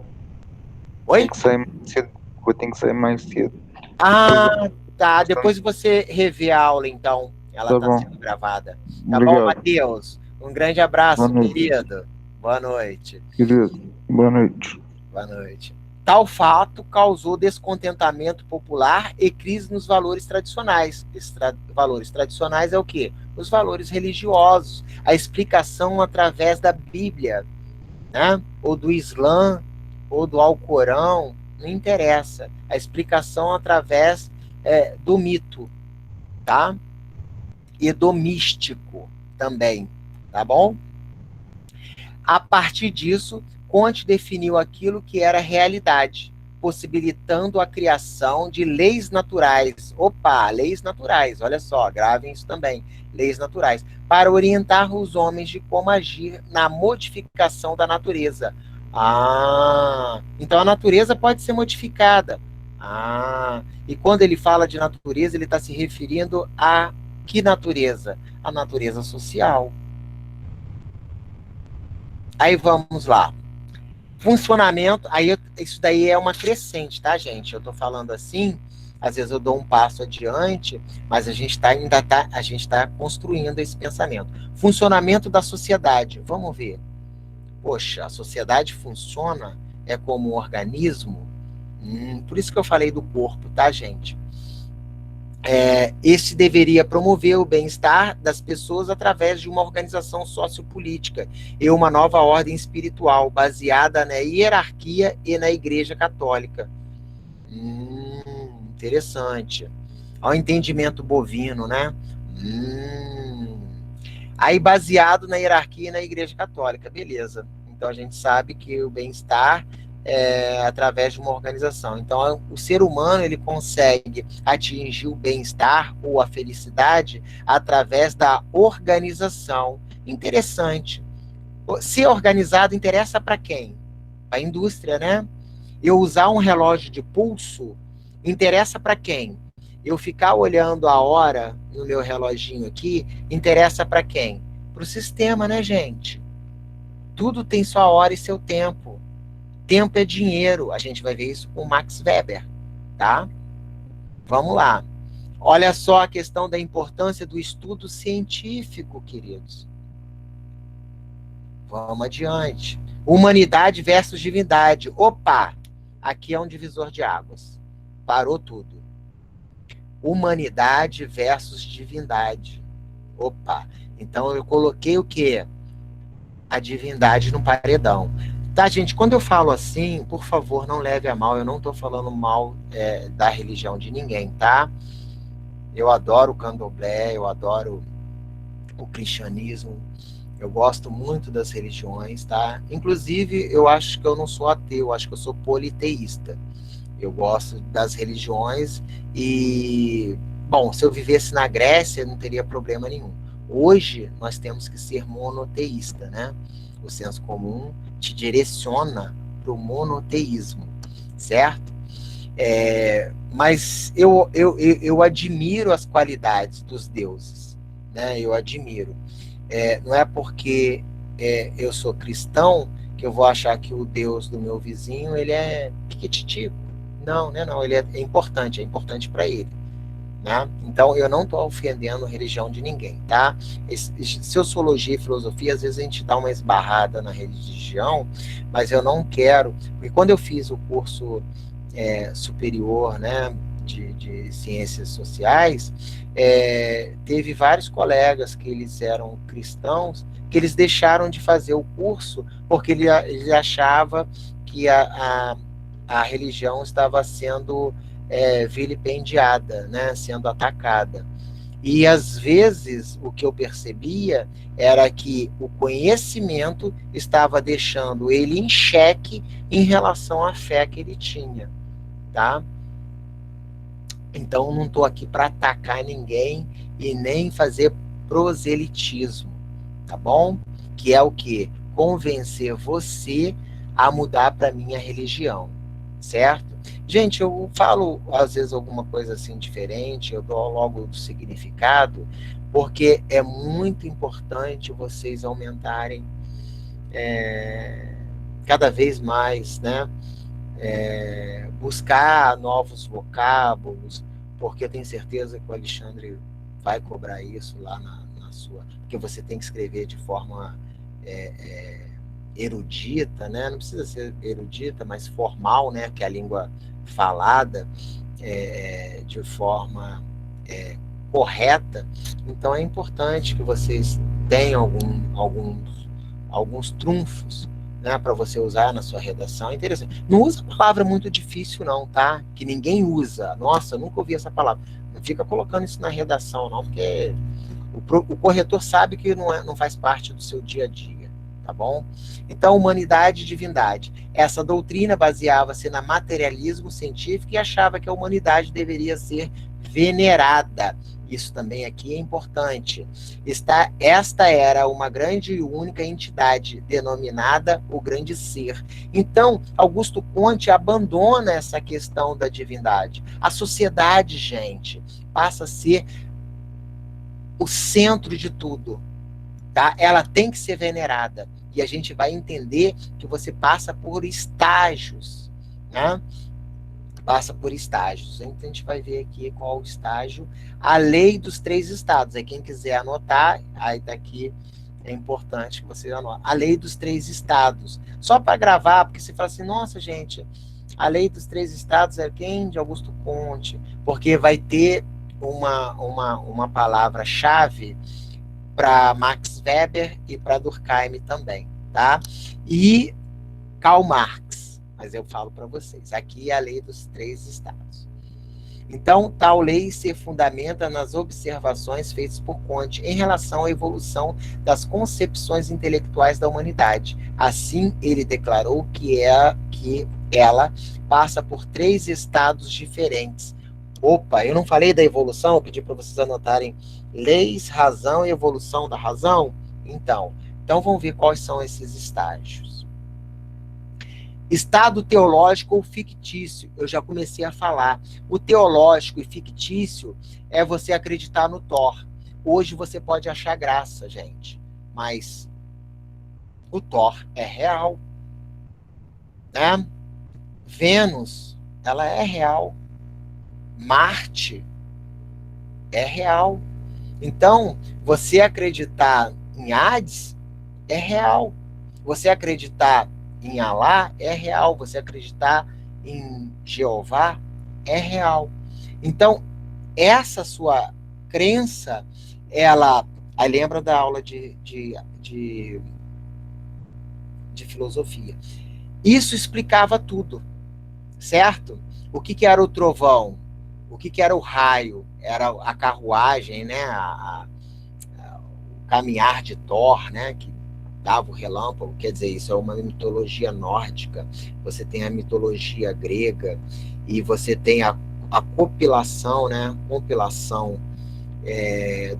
Speaker 1: Oi?
Speaker 2: Tem que sair mais cedo. Vou ter que sair mais cedo.
Speaker 1: Ah, tá. Depois você revê a aula, então. Ela
Speaker 2: Tá
Speaker 1: tá
Speaker 2: bom.
Speaker 1: sendo gravada. Tá
Speaker 2: Obrigado.
Speaker 1: bom, Matheus? Um grande abraço,
Speaker 2: Boa noite.
Speaker 1: querido. Boa noite.
Speaker 2: Querido, boa noite.
Speaker 1: Boa noite. Tal fato causou descontentamento popular e crise nos valores tradicionais. Esses valores tradicionais é o quê? Os valores religiosos. A explicação através da Bíblia, né? Ou do Islã, ou do Alcorão, não interessa. A explicação através do mito, tá? E do místico também, tá bom? A partir disso, Kant definiu aquilo que era realidade, possibilitando a criação de leis naturais. Opa, leis naturais, olha só, gravem isso também, leis naturais, para orientar os homens de como agir na modificação da natureza. Então a natureza pode ser modificada. E quando ele fala de natureza, ele está se referindo a Que natureza? A natureza social. Aí vamos lá. Funcionamento, isso daí é uma crescente, tá, gente? Eu tô falando assim, às vezes eu dou um passo adiante, mas a gente está construindo esse pensamento. Funcionamento da sociedade, vamos ver. Poxa, a sociedade funciona como um organismo, por isso que eu falei do corpo, tá, gente? Esse deveria promover o bem-estar das pessoas através de uma organização sociopolítica e uma nova ordem espiritual baseada na hierarquia e na Igreja Católica. Interessante. Ao entendimento bovino, né? Aí baseado na hierarquia e na Igreja Católica, beleza. Então a gente sabe que o bem-estar através de uma organização. Então, o ser humano ele consegue atingir o bem-estar ou a felicidade através da organização. Interessante. Ser organizado interessa para quem? Para a indústria, né? Eu usar um relógio de pulso interessa para quem? Eu ficar olhando a hora no meu reloginho aqui interessa para quem? Para o sistema, né, gente? Tudo tem sua hora e seu tempo. Tempo é dinheiro. A gente vai ver isso com Max Weber, tá? Vamos lá. Olha só a questão da importância do estudo científico, queridos. Vamos adiante. Humanidade versus divindade. Opa! Aqui é um divisor de águas. Parou tudo. Humanidade versus divindade. Opa! Então eu coloquei o quê? A divindade no paredão. Tá, gente, quando eu falo assim, por favor, não leve a mal, eu não estou falando mal da religião de ninguém, tá? Eu adoro o candomblé, eu adoro o cristianismo, eu gosto muito das religiões, tá? Inclusive, eu acho que eu não sou ateu, eu acho que eu sou politeísta. Eu gosto das religiões e, bom, se eu vivesse na Grécia, não teria problema nenhum. Hoje, nós temos que ser monoteísta, né? O senso comum te direciona para o monoteísmo, certo? Mas eu admiro as qualidades dos deuses, né? Eu admiro. Não é porque eu sou cristão que eu vou achar que o Deus do meu vizinho ele é piquititico. Não, né? Não, ele é importante para ele. Né? Então, eu não estou ofendendo a religião de ninguém, tá? Sociologia e filosofia, às vezes a gente dá uma esbarrada na religião, mas eu não quero, porque quando eu fiz o curso superior, né, de ciências sociais, teve vários colegas que eles eram cristãos, que eles deixaram de fazer o curso, porque ele achava que a religião estava sendo vilipendiada, né, sendo atacada. E às vezes o que eu percebia era que o conhecimento estava deixando ele em xeque em relação à fé que ele tinha, tá? Então não estou aqui para atacar ninguém e nem fazer proselitismo, tá bom? Que é o quê? Convencer você a mudar para minha religião, certo? Gente, eu falo às vezes alguma coisa assim diferente, eu dou logo o significado, porque é muito importante vocês aumentarem cada vez mais, né? Buscar novos vocábulos, porque eu tenho certeza que o Alexandre vai cobrar isso lá na sua... Porque você tem que escrever de forma erudita, né? Não precisa ser erudita, mas formal, né? Que é a língua falada de forma correta. Então é importante que vocês tenham alguns trunfos, né, para você usar na sua redação. É interessante. Não usa palavra muito difícil não, tá? Que ninguém usa. Nossa, eu nunca ouvi essa palavra. Não fica colocando isso na redação não, porque o corretor sabe que não faz parte do seu dia a dia. Tá bom? Então, humanidade e divindade. Essa doutrina baseava-se no materialismo científico e achava que a humanidade deveria ser venerada. Isso também aqui é importante. Esta era uma grande e única entidade, denominada o grande ser. Então, Augusto Conte abandona essa questão da divindade. A sociedade, gente, passa a ser o centro de tudo, tá? Ela tem que ser venerada. E a gente vai entender que você passa por estágios, né? Passa por estágios. Então a gente vai ver aqui qual o estágio. A lei dos 3 estados. Aí quem quiser anotar, aí daqui é importante que você anote. A lei dos 3 estados. Só para gravar, porque você fala assim, nossa, gente, a lei dos 3 estados é quem? De Augusto Conte. Porque vai ter uma palavra-chave para Max Weber e para Durkheim também, tá? E Karl Marx, mas eu falo para vocês, aqui é a lei dos 3 estados. Então, tal lei se fundamenta nas observações feitas por Comte em relação à evolução das concepções intelectuais da humanidade. Assim, ele declarou que ela passa por 3 estados diferentes. Opa, eu não falei da evolução, eu pedi para vocês anotarem leis, razão e evolução da razão? Então vamos ver quais são esses estágios. Estado teológico ou fictício, eu já comecei a falar. O teológico e fictício é você acreditar no Thor. Hoje você pode achar graça, gente, mas o Thor é real, né? Vênus, ela é real. Marte é real. Então, você acreditar em Hades é real. Você acreditar em Alá é real. Você acreditar em Jeová é real. Então, essa sua crença, ela... Aí lembra da aula de filosofia. Isso explicava tudo, certo? O que era o trovão? O que era o raio? Era a carruagem, né? O caminhar de Thor, né? Que dava o relâmpago. Quer dizer, isso é uma mitologia nórdica. Você tem a mitologia grega e você tem a compilação, né? Compilação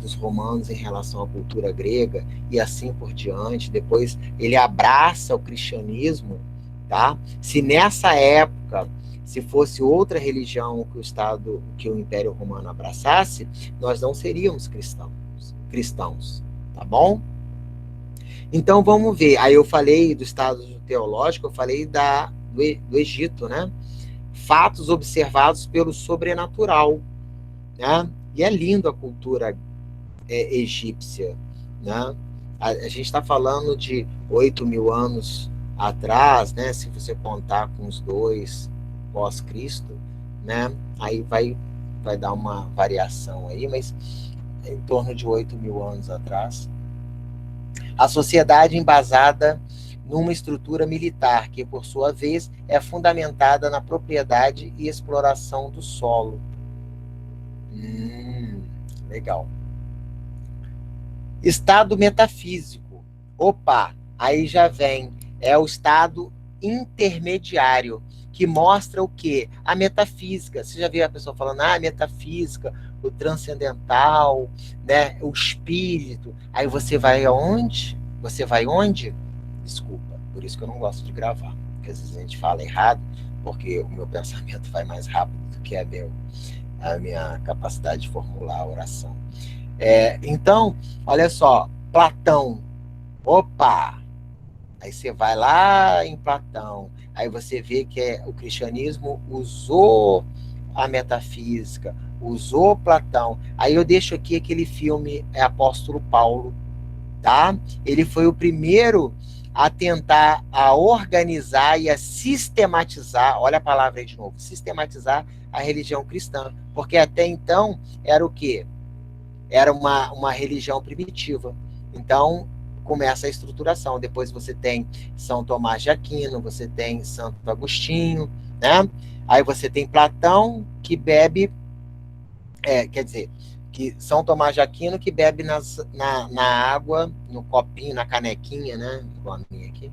Speaker 1: dos romanos em relação à cultura grega e assim por diante. Depois ele abraça o cristianismo, tá? Se nessa época, se fosse outra religião que o Império Romano abraçasse, nós não seríamos cristãos, tá bom? Então vamos ver. Aí eu falei do estado teológico, eu falei do Egito, né? Fatos observados pelo sobrenatural, né? E é lindo a cultura egípcia, né? A gente está falando de 8.000 anos atrás, né? Se você contar com os 2 pós-Cristo, né? Aí vai dar uma variação aí, mas em torno de 8.000 anos atrás. A sociedade embasada numa estrutura militar, que por sua vez é fundamentada na propriedade e exploração do solo. Legal. Estado metafísico. Opa, aí já vem. É o estado intermediário, que mostra o quê? A metafísica. Você já viu a pessoa falando, a metafísica, o transcendental, né? O espírito. Aí você vai aonde? Você vai onde? Desculpa, por isso que eu não gosto de gravar. Porque às vezes a gente fala errado, porque o meu pensamento vai mais rápido do que a minha capacidade de formular a oração. Então, olha só, Platão. Opa! Aí você vai lá em Platão, aí você vê que o cristianismo usou a metafísica, usou Platão. Aí eu deixo aqui aquele filme Apóstolo Paulo, tá? Ele foi o primeiro a tentar a organizar e a sistematizar, olha a palavra aí de novo, sistematizar a religião cristã, porque até então era o quê? Era uma religião primitiva. Então, começa a estruturação. Depois você tem São Tomás de Aquino, você tem Santo Agostinho, né? Aí você tem Platão, que bebe, quer dizer, que São Tomás de Aquino que bebe na água, no copinho, na canequinha, né? Igual a minha aqui.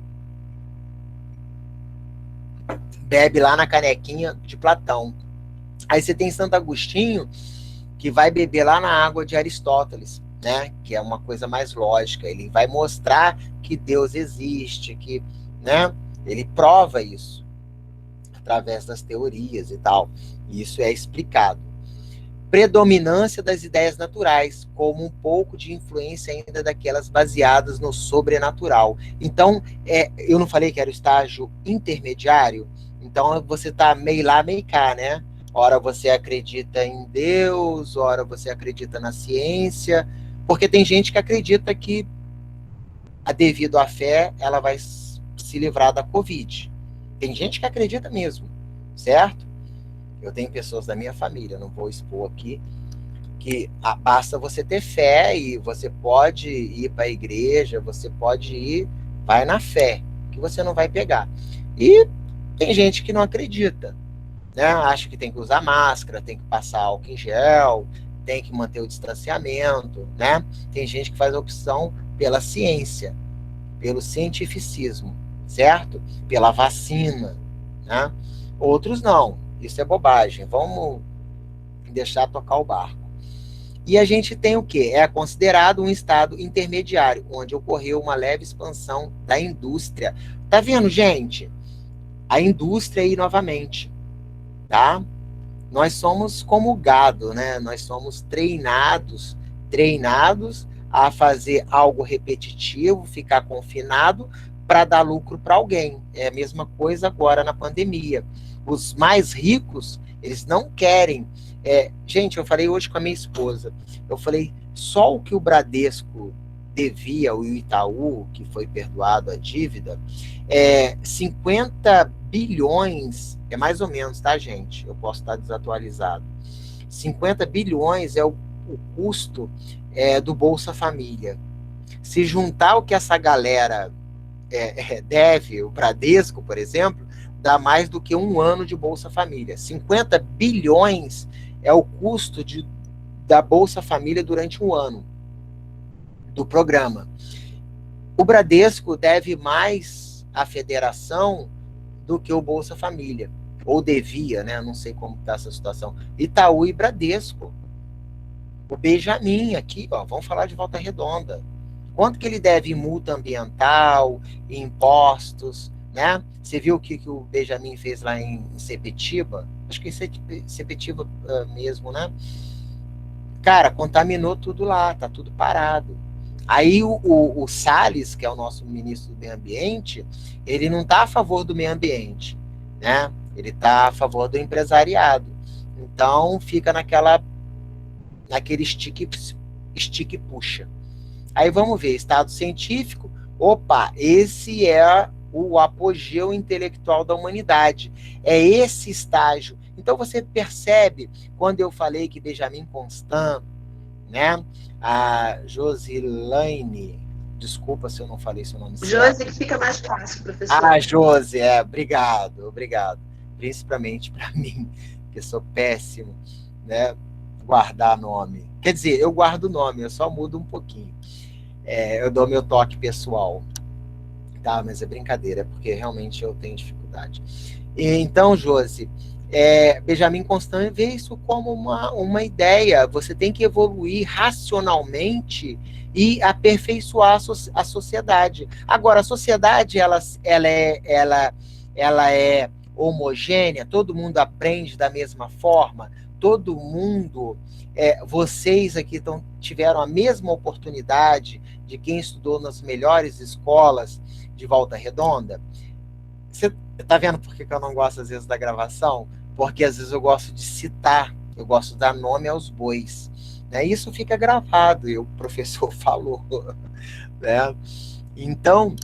Speaker 1: Bebe lá na canequinha de Platão. Aí você tem Santo Agostinho, que vai beber lá na água de Aristóteles, né? Que é uma coisa mais lógica. Ele vai mostrar que Deus existe, que, né? Ele prova isso através das teorias e tal. E isso é explicado. predominância das ideias naturais, como um pouco de influência ainda daquelas baseadas no sobrenatural. Então, eu não falei que era o estágio intermediário? Então, você está meio lá, meio cá, né? Ora você acredita em Deus, ora você acredita na ciência, porque tem gente que acredita que, devido à fé, ela vai se livrar da Covid. Tem gente que acredita mesmo, certo? Eu tenho pessoas da minha família, não vou expor aqui, que basta você ter fé e você pode ir para a igreja, você pode ir, vai na fé, que você não vai pegar. E tem gente que não acredita, né? Acha que tem que usar máscara, tem que passar álcool em gel, tem que manter o distanciamento, né? Tem gente que faz a opção pela ciência, pelo cientificismo, certo? Pela vacina, né? Outros não. Isso é bobagem. Vamos deixar tocar o barco. E a gente tem o quê? É considerado um estado intermediário, onde ocorreu uma leve expansão da indústria. Tá vendo, gente? A indústria aí novamente, tá? Nós somos como gado, né? Nós somos treinados a fazer algo repetitivo, ficar confinado para dar lucro para alguém. É a mesma coisa agora na pandemia. Os mais ricos, eles não querem. Gente, eu falei hoje com a minha esposa, eu falei, só o que o Bradesco devia, o Itaú, que foi perdoado a dívida, 50 bilhões, é mais ou menos, tá, gente? Eu posso estar desatualizado. 50 bilhões é o custo do Bolsa Família. Se juntar o que essa galera deve, o Bradesco, por exemplo, dá mais do que um ano de Bolsa Família. 50 bilhões é o custo da Bolsa Família durante um ano do programa. O Bradesco deve mais à federação do que o Bolsa Família. Ou devia, né? Não sei como está essa situação. Itaú e Bradesco. O Benjamin aqui, ó, vamos falar de Volta Redonda. Quanto que ele deve em multa ambiental, em impostos, né? Você viu o que o Benjamin fez lá em Sepetiba? Acho que em Sepetiba mesmo, né? Cara, contaminou tudo lá, tá tudo parado. Aí o Salles, que é o nosso ministro do meio ambiente, ele não está a favor do meio ambiente, né? Ele está a favor do empresariado. Então fica naquele estique puxa. Aí vamos ver, estado científico, opa, esse é o apogeu intelectual da humanidade. É esse estágio. Então você percebe, quando eu falei que Benjamin Constant, né, a Josilane, desculpa se eu não falei seu nome certo.
Speaker 6: Josi, que fica mais fácil, professor.
Speaker 1: Josi, obrigado. Principalmente para mim, que sou péssimo, né, guardar nome. Quer dizer, eu guardo o nome, eu só mudo um pouquinho. Eu dou meu toque pessoal. Tá, mas é brincadeira, porque realmente eu tenho dificuldade. Então, Josi, Benjamin Constant vê isso como uma ideia. Você tem que evoluir racionalmente e aperfeiçoar a sociedade. Agora, a sociedade ela é homogênea, todo mundo aprende da mesma forma, todo mundo, vocês aqui tiveram a mesma oportunidade de quem estudou nas melhores escolas de Volta Redonda. Você tá vendo por que eu não gosto às vezes da gravação? Porque às vezes eu gosto de citar, eu gosto de dar nome aos bois, né? Isso fica gravado, e o professor falou, né? Então,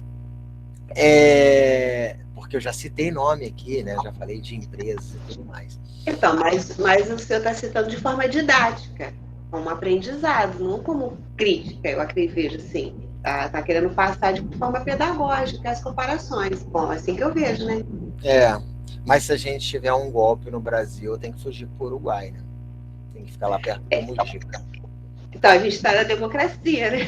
Speaker 1: porque eu já citei nome aqui, né? Já falei de empresas e tudo mais.
Speaker 6: Então, mas o senhor está citando de forma didática, como aprendizado, não como crítica, eu acredito, vejo assim. Tá querendo passar de forma pedagógica as comparações. Bom, assim que eu vejo, né?
Speaker 1: Mas se a gente tiver um golpe no Brasil, tem que fugir para o Uruguai, né? Tem que ficar lá perto do Mujica.
Speaker 6: Então, a gente está na democracia, né?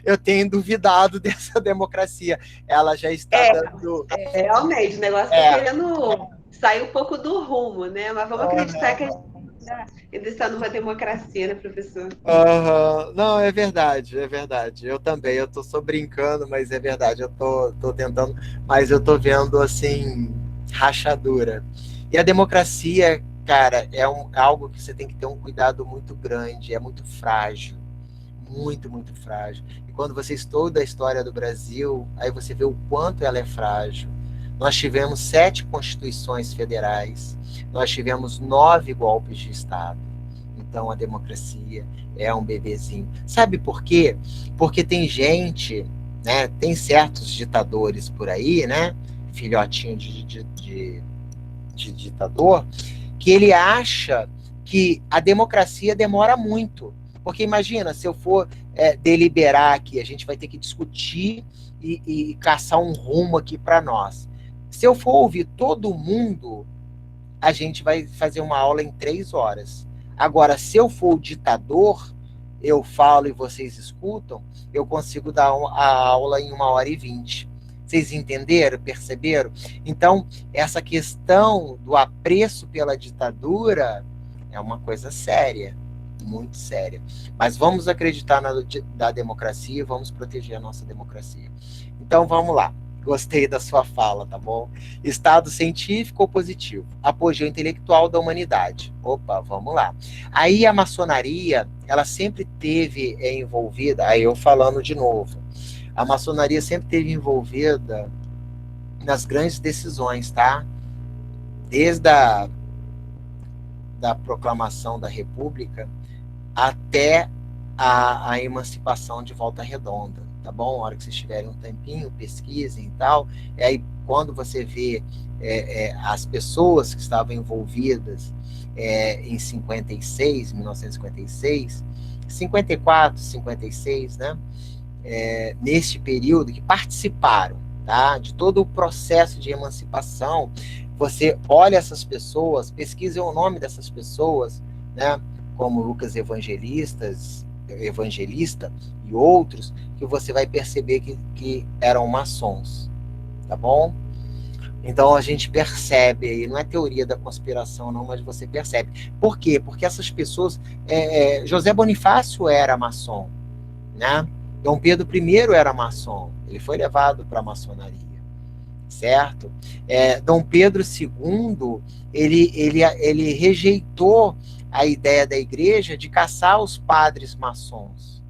Speaker 1: Eu tenho duvidado dessa democracia. Ela já está dando...
Speaker 6: Realmente, o negócio está querendo sair um pouco do rumo, né? Mas vamos acreditar que a gente ainda está numa democracia, né, professor?
Speaker 1: Não, é verdade. Eu também, eu tô só brincando, mas é verdade, eu tô tentando, mas eu tô vendo, assim, rachadura. E a democracia cara, é algo que você tem que ter um cuidado muito grande, é muito frágil, muito, muito frágil. E quando você estuda a história do Brasil, aí você vê o quanto ela é frágil. Nós tivemos 7 constituições federais, nós tivemos 9 golpes de Estado. Então a democracia é um bebezinho. Sabe por quê? Porque tem gente, né, tem certos ditadores por aí, né, filhotinho de ditador, que ele acha que a democracia demora muito. Porque imagina, se eu for deliberar aqui, a gente vai ter que discutir e caçar um rumo aqui para nós. Se eu for ouvir todo mundo, a gente vai fazer uma aula em 3 horas. Agora, se eu for o ditador, eu falo e vocês escutam, eu consigo dar a aula em 1h20. Vocês entenderam? Perceberam? Então, essa questão do apreço pela ditadura é uma coisa séria, muito séria. Mas vamos acreditar na democracia, vamos proteger a nossa democracia. Então, vamos lá. Gostei da sua fala, tá bom? Estado científico ou positivo? Apogeu intelectual da humanidade. Opa, vamos lá. Aí a maçonaria, ela sempre teve envolvida, aí eu falando de novo, a maçonaria sempre teve envolvida nas grandes decisões, tá? Desde da proclamação da República até a emancipação de Volta Redonda, tá bom? A hora que vocês tiverem um tempinho, pesquisem e tal. E aí, quando você vê as pessoas que estavam envolvidas em 1956, 54, 56, né? Neste período, que participaram, tá? De todo o processo de emancipação, você olha essas pessoas, pesquisa o nome dessas pessoas, né? Como Lucas Evangelista e outros, que você vai perceber que eram maçons, tá bom? Então a gente percebe aí, não é teoria da conspiração não, mas você percebe. Por quê? Porque essas pessoas, José Bonifácio era maçom, né? Dom Pedro I era maçom, ele foi levado para a maçonaria, certo? Dom Pedro II, ele rejeitou a ideia da igreja de caçar os padres maçons,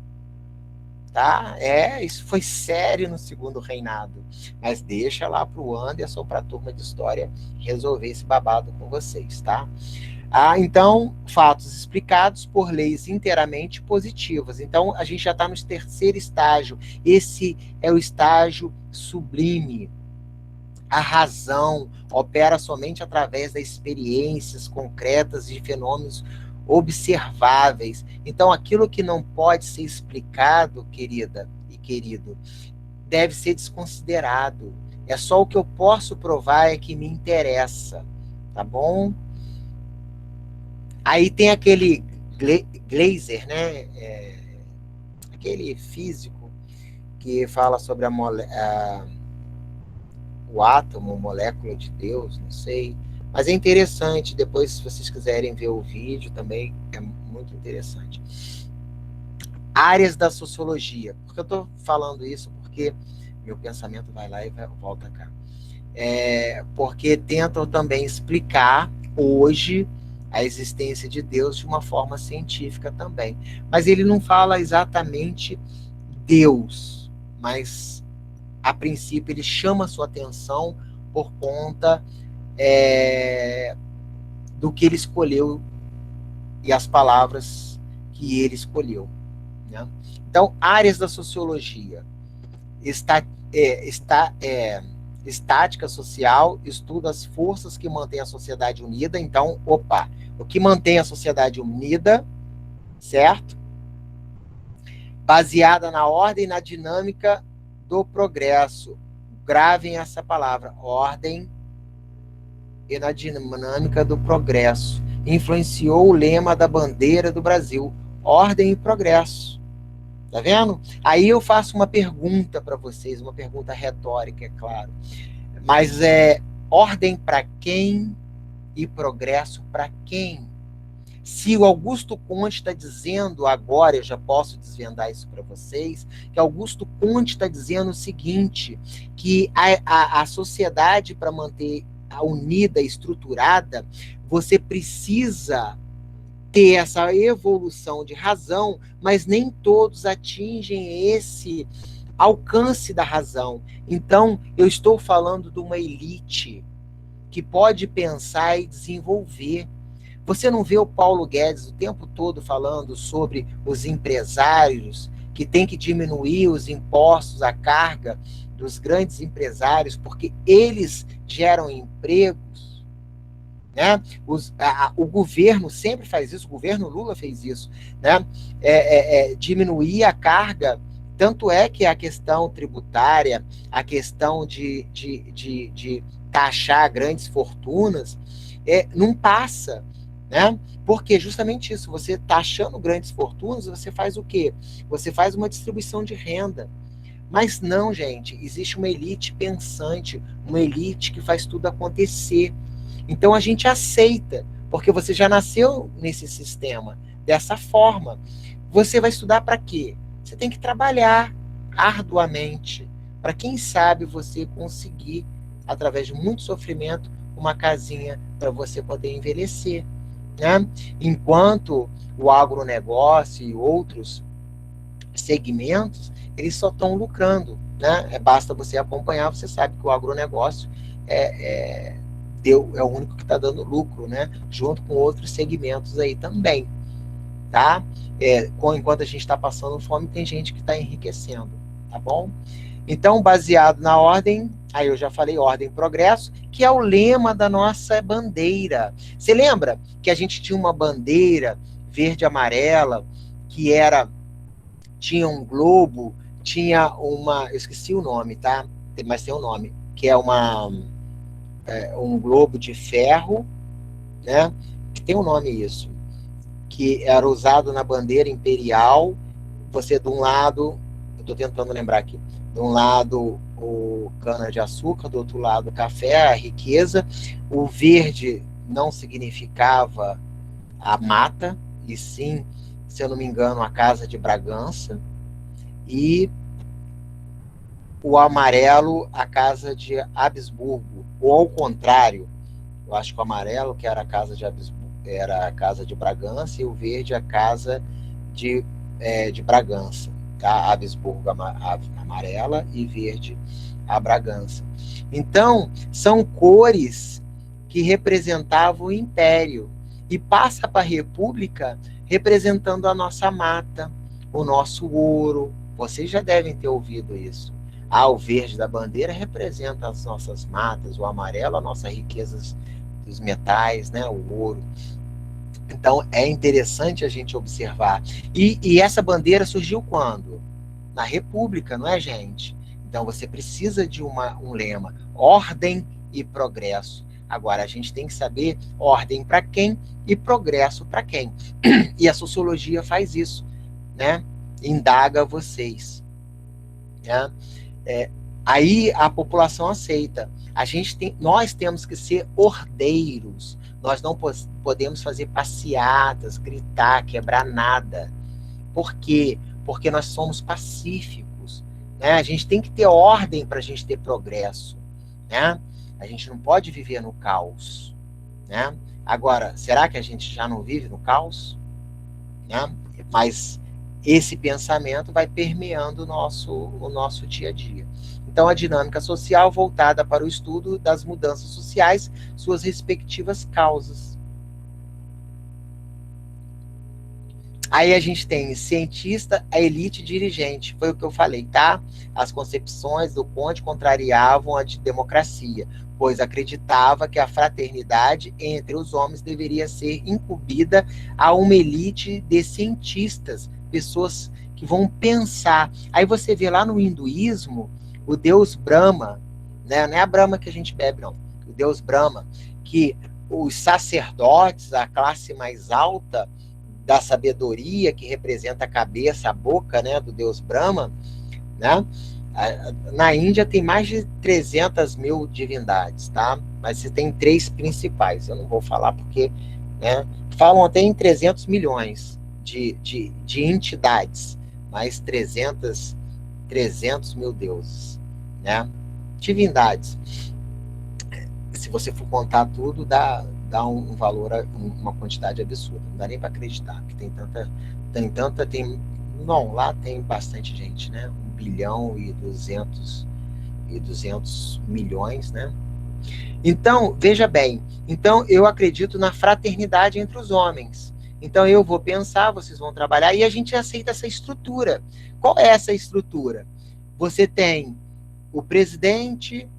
Speaker 1: tá? Isso foi sério no segundo reinado, mas deixa lá para o Anderson, para a turma de história, resolver esse babado com vocês, tá? Então, fatos explicados por leis inteiramente positivas. Então, a gente já está no terceiro estágio. Esse é o estágio sublime. A razão opera somente através das experiências concretas de fenômenos observáveis. Então, aquilo que não pode ser explicado, querida e querido, deve ser desconsiderado. É só o que eu posso provar é que me interessa, tá bom? Aí tem aquele Glaser, né? Aquele físico que fala sobre o átomo, molécula de Deus, não sei. Mas é interessante, depois, se vocês quiserem ver o vídeo também, é muito interessante. Áreas da sociologia. Por que eu estou falando isso? Porque meu pensamento vai lá e volta cá. Porque tentam também explicar hoje a existência de Deus de uma forma científica também. Mas ele não fala exatamente Deus, mas a princípio ele chama a sua atenção por conta do que ele escolheu e as palavras que ele escolheu, né? Então, áreas da sociologia. Estática social, estuda as forças que mantêm a sociedade unida. Então, o que mantém a sociedade unida, certo? Baseada na ordem e na dinâmica do progresso. Gravem essa palavra, ordem e na dinâmica do progresso. Influenciou o lema da bandeira do Brasil, ordem e progresso. Tá vendo? Aí eu faço uma pergunta para vocês, uma pergunta retórica, é claro. Mas ordem para quem e progresso para quem? Se o Augusto Conte está dizendo agora, eu já posso desvendar isso para vocês, que Augusto Conte está dizendo o seguinte, que a sociedade, para manter unida, estruturada, você precisa ter essa evolução de razão, mas nem todos atingem esse alcance da razão. Então, eu estou falando de uma elite que pode pensar e desenvolver. Você não vê o Paulo Guedes o tempo todo falando sobre os empresários que tem que diminuir os impostos, a carga dos grandes empresários, porque eles geram empregos, né? O governo sempre faz isso, o governo Lula fez isso, né? Diminuir a carga, tanto é que a questão tributária, a questão de taxar grandes fortunas, não passa, né? Porque justamente isso, você taxando grandes fortunas, você faz o quê? Você faz uma distribuição de renda. Mas não, gente, existe uma elite pensante, uma elite que faz tudo acontecer. Então a gente aceita, porque você já nasceu nesse sistema, dessa forma. Você vai estudar para quê? Você tem que trabalhar arduamente, para quem sabe você conseguir, através de muito sofrimento, uma casinha para você poder envelhecer, né? Enquanto o agronegócio e outros segmentos, eles só estão lucrando, né? Basta você acompanhar, você sabe que o agronegócio é o único que está dando lucro, né? Junto com outros segmentos aí também, tá? Enquanto a gente está passando fome, tem gente que está enriquecendo, tá bom? Então, baseado na ordem, aí eu já falei ordem e progresso, que é o lema da nossa bandeira. Você lembra que a gente tinha uma bandeira verde e amarela, que tinha um globo, tinha eu esqueci o nome, tá? Mas tem um nome, que é um globo de ferro, né? Que tem um nome isso, que era usado na bandeira imperial. Você, de um lado, eu estou tentando lembrar aqui, de um lado o cana-de-açúcar, do outro lado o café, a riqueza. O verde não significava a mata, e sim, se eu não me engano, a Casa de Bragança, e o amarelo, a Casa de Habsburgo, ou ao contrário, eu acho que o amarelo, que era a Casa de Habsburgo, era a Casa de Bragança, e o verde, a Casa de Bragança, tá? Habsburgo amarela e verde a Bragança. Então, são cores que representavam o império, e passa para a república representando a nossa mata, o nosso ouro. Vocês já devem ter ouvido isso. O verde da bandeira representa as nossas matas, o amarelo, a nossa riqueza dos metais, né, o ouro. Então, é interessante a gente observar. E essa bandeira surgiu quando? Na República, não é, gente? Então, você precisa de um lema, ordem e progresso. Agora, a gente tem que saber ordem para quem e progresso para quem. E a sociologia faz isso, né? Indaga vocês, né? Aí a população aceita. Nós temos que ser ordeiros. Nós não podemos fazer passeatas, gritar, quebrar nada. Por quê? Porque nós somos pacíficos, né? A gente tem que ter ordem para a gente ter progresso, né? A gente não pode viver no caos, né? Agora, será que a gente já não vive no caos? Né? Mas esse pensamento vai permeando o nosso dia a dia. Então, a dinâmica social voltada para o estudo das mudanças sociais, suas respectivas causas. Aí a gente tem cientista, a elite dirigente. Foi o que eu falei, tá? As concepções do Conte contrariavam a democracia, pois acreditava que a fraternidade entre os homens deveria ser incumbida a uma elite de cientistas, pessoas que vão pensar. Aí você vê lá no hinduísmo, o deus Brahma, né? Não é a Brahma que a gente bebe, não. O deus Brahma, que os sacerdotes, a classe mais alta da sabedoria, que representa a cabeça, a boca, né, do deus Brahma, né? Na Índia tem mais de 300 mil divindades, tá? Mas você tem 3 principais. Eu não vou falar porque, né, falam até em 300 milhões de entidades, mas 300 mil deuses, né? Divindades. se você for contar tudo, dá um valor, uma quantidade absurda. Não dá nem para acreditar que não, lá tem bastante gente, né? 1 bilhão e 200 milhões, né? Então, veja bem, então eu acredito na fraternidade entre os homens. Então eu vou pensar, vocês vão trabalhar e a gente aceita essa estrutura. Qual é essa estrutura? Você tem o presidente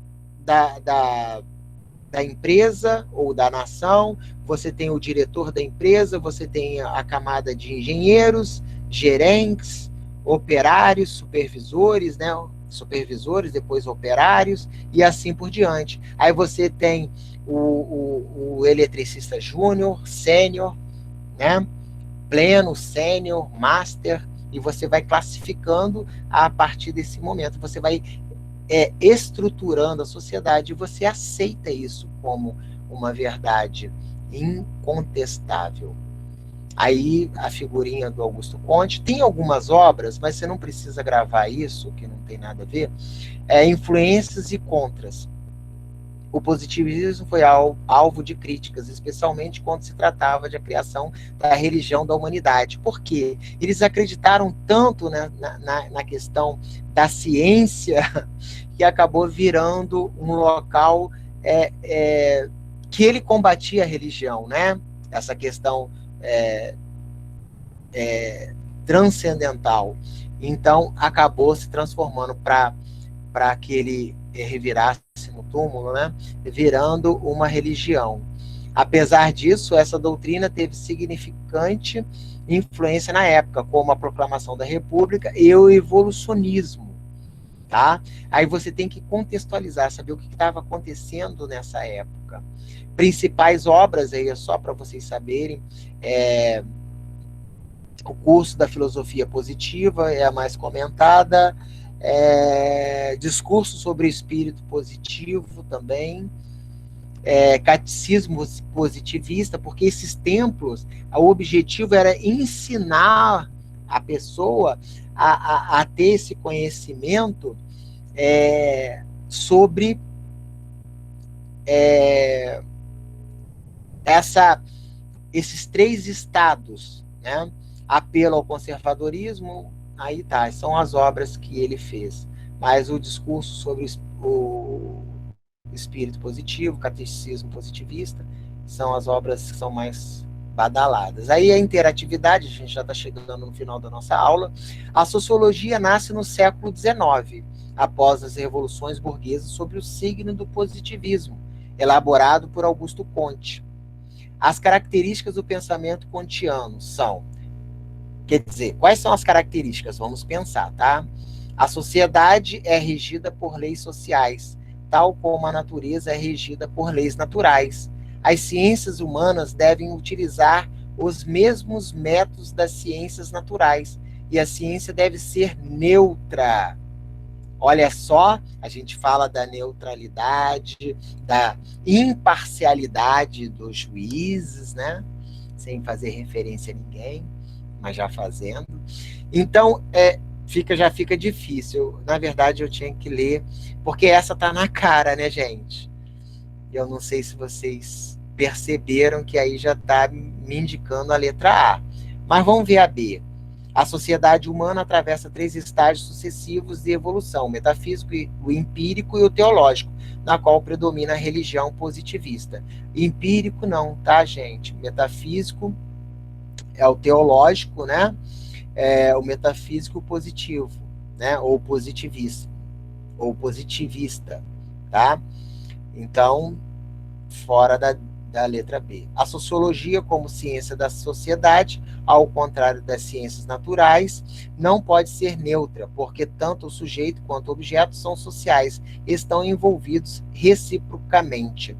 Speaker 1: da empresa ou da nação, você tem o diretor da empresa, você tem a camada de engenheiros, gerentes, operários, supervisores, né? Supervisores, depois operários, e assim por diante. Aí você tem o eletricista júnior, sênior, né? Pleno, sênior, master, e você vai classificando a partir desse momento. Você vai estruturando a sociedade e você aceita isso como uma verdade incontestável. Aí a figurinha do Augusto Conte, tem algumas obras, mas você não precisa gravar isso, que não tem nada a ver, influências e contras. O positivismo foi alvo de críticas, especialmente quando se tratava de a criação da religião da humanidade. Por quê? Eles acreditaram tanto, né, na questão da ciência que acabou virando um local que ele combatia a religião, né? Essa questão transcendental. Então, acabou se transformando para que ele revirasse no túmulo, né? Virando uma religião. Apesar disso, essa doutrina teve significante influência na época, como a proclamação da República e o evolucionismo. Tá? Aí você tem que contextualizar, saber o que estava acontecendo nessa época. Principais obras, aí é só para vocês saberem, o curso da filosofia positiva é a mais comentada, discurso sobre o espírito positivo também, catecismo positivista, porque esses templos, o objetivo era ensinar a pessoa a ter esse conhecimento sobre esses 3 estados, né? Apelo ao conservadorismo, aí tá, são as obras que ele fez. Mas o discurso sobre o espírito positivo, catecismo positivista, são as obras que são mais badaladas. Aí a interatividade, a gente já está chegando no final da nossa aula. A sociologia nasce no século XIX, após as revoluções burguesas, sobre o signo do positivismo, elaborado por Augusto Conte. As características do pensamento kantiano são, quer dizer, quais são as características? Vamos pensar, tá? A sociedade é regida por leis sociais, tal como a natureza é regida por leis naturais. As ciências humanas devem utilizar os mesmos métodos das ciências naturais, e a ciência deve ser neutra. Olha só, a gente fala da neutralidade, da imparcialidade dos juízes, né? Sem fazer referência a ninguém, mas já fazendo. Então, já fica difícil. Na verdade, eu tinha que ler, porque essa tá na cara, né, gente? Eu não sei se vocês perceberam que aí já está me indicando a letra A. Mas vamos ver a B. A sociedade humana atravessa 3 estágios sucessivos de evolução: o metafísico, o empírico e o teológico, na qual predomina a religião positivista. Empírico não, tá, gente? Metafísico é o teológico, né? O metafísico positivo, né? Ou positivista, tá? Então, fora da letra B. A sociologia, como ciência da sociedade, ao contrário das ciências naturais, não pode ser neutra, porque tanto o sujeito quanto o objeto são sociais, estão envolvidos reciprocamente.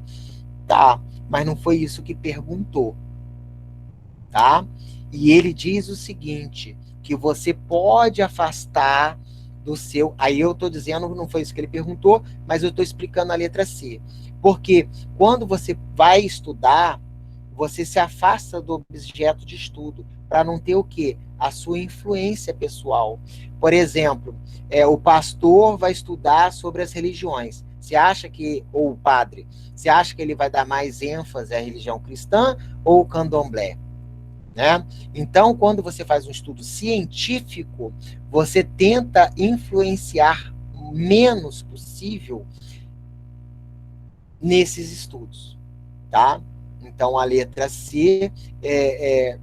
Speaker 1: Tá, mas não foi isso que perguntou, tá? E ele diz o seguinte, que você pode afastar do seu... Aí eu estou dizendo, não foi isso que ele perguntou, mas eu estou explicando a letra C. Porque quando você vai estudar, você se afasta do objeto de estudo, para não ter o quê? A sua influência pessoal. Por exemplo, o pastor vai estudar sobre as religiões. Você acha que, ou o padre, você acha que ele vai dar mais ênfase à religião cristã ou o candomblé? Né? Então, quando você faz um estudo científico, você tenta influenciar o menos possível nesses estudos, tá? Então, a letra C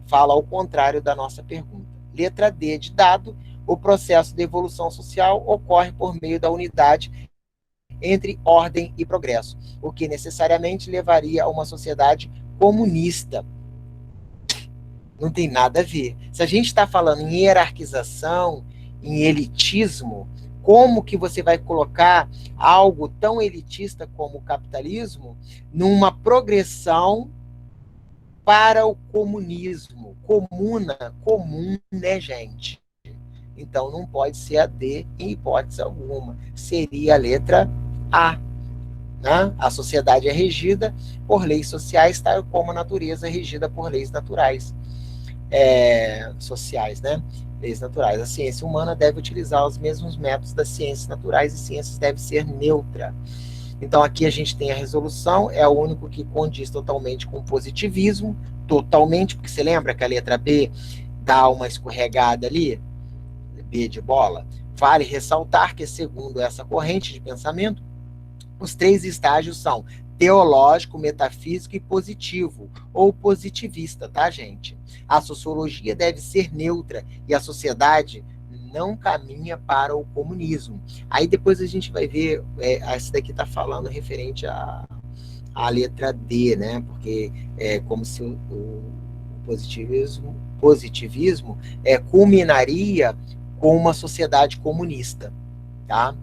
Speaker 1: fala ao contrário da nossa pergunta. Letra D de dado, o processo de evolução social ocorre por meio da unidade entre ordem e progresso, o que necessariamente levaria a uma sociedade comunista. Não tem nada a ver. Se a gente está falando em hierarquização, em elitismo, como que você vai colocar algo tão elitista como o capitalismo numa progressão para o comunismo? Comuna, comum, né, gente? Então não pode ser a D em hipótese alguma. Seria a letra A. Né? A sociedade é regida por leis sociais, tal como a natureza é regida por leis naturais. Sociais, né? Leis naturais. A ciência humana deve utilizar os mesmos métodos das ciências naturais e ciências deve ser neutra. Então aqui a gente tem a resolução, é o único que condiz totalmente com o positivismo, totalmente, porque você lembra que a letra B dá uma escorregada ali, B de bola? Vale ressaltar que, segundo essa corrente de pensamento, os 3 estágios são teológico, metafísico e positivo, ou positivista, tá, gente? A sociologia deve ser neutra e a sociedade não caminha para o comunismo. Aí depois a gente vai ver, essa daqui está falando referente à letra D, né? Porque é como se o positivismo culminaria com uma sociedade comunista, tá?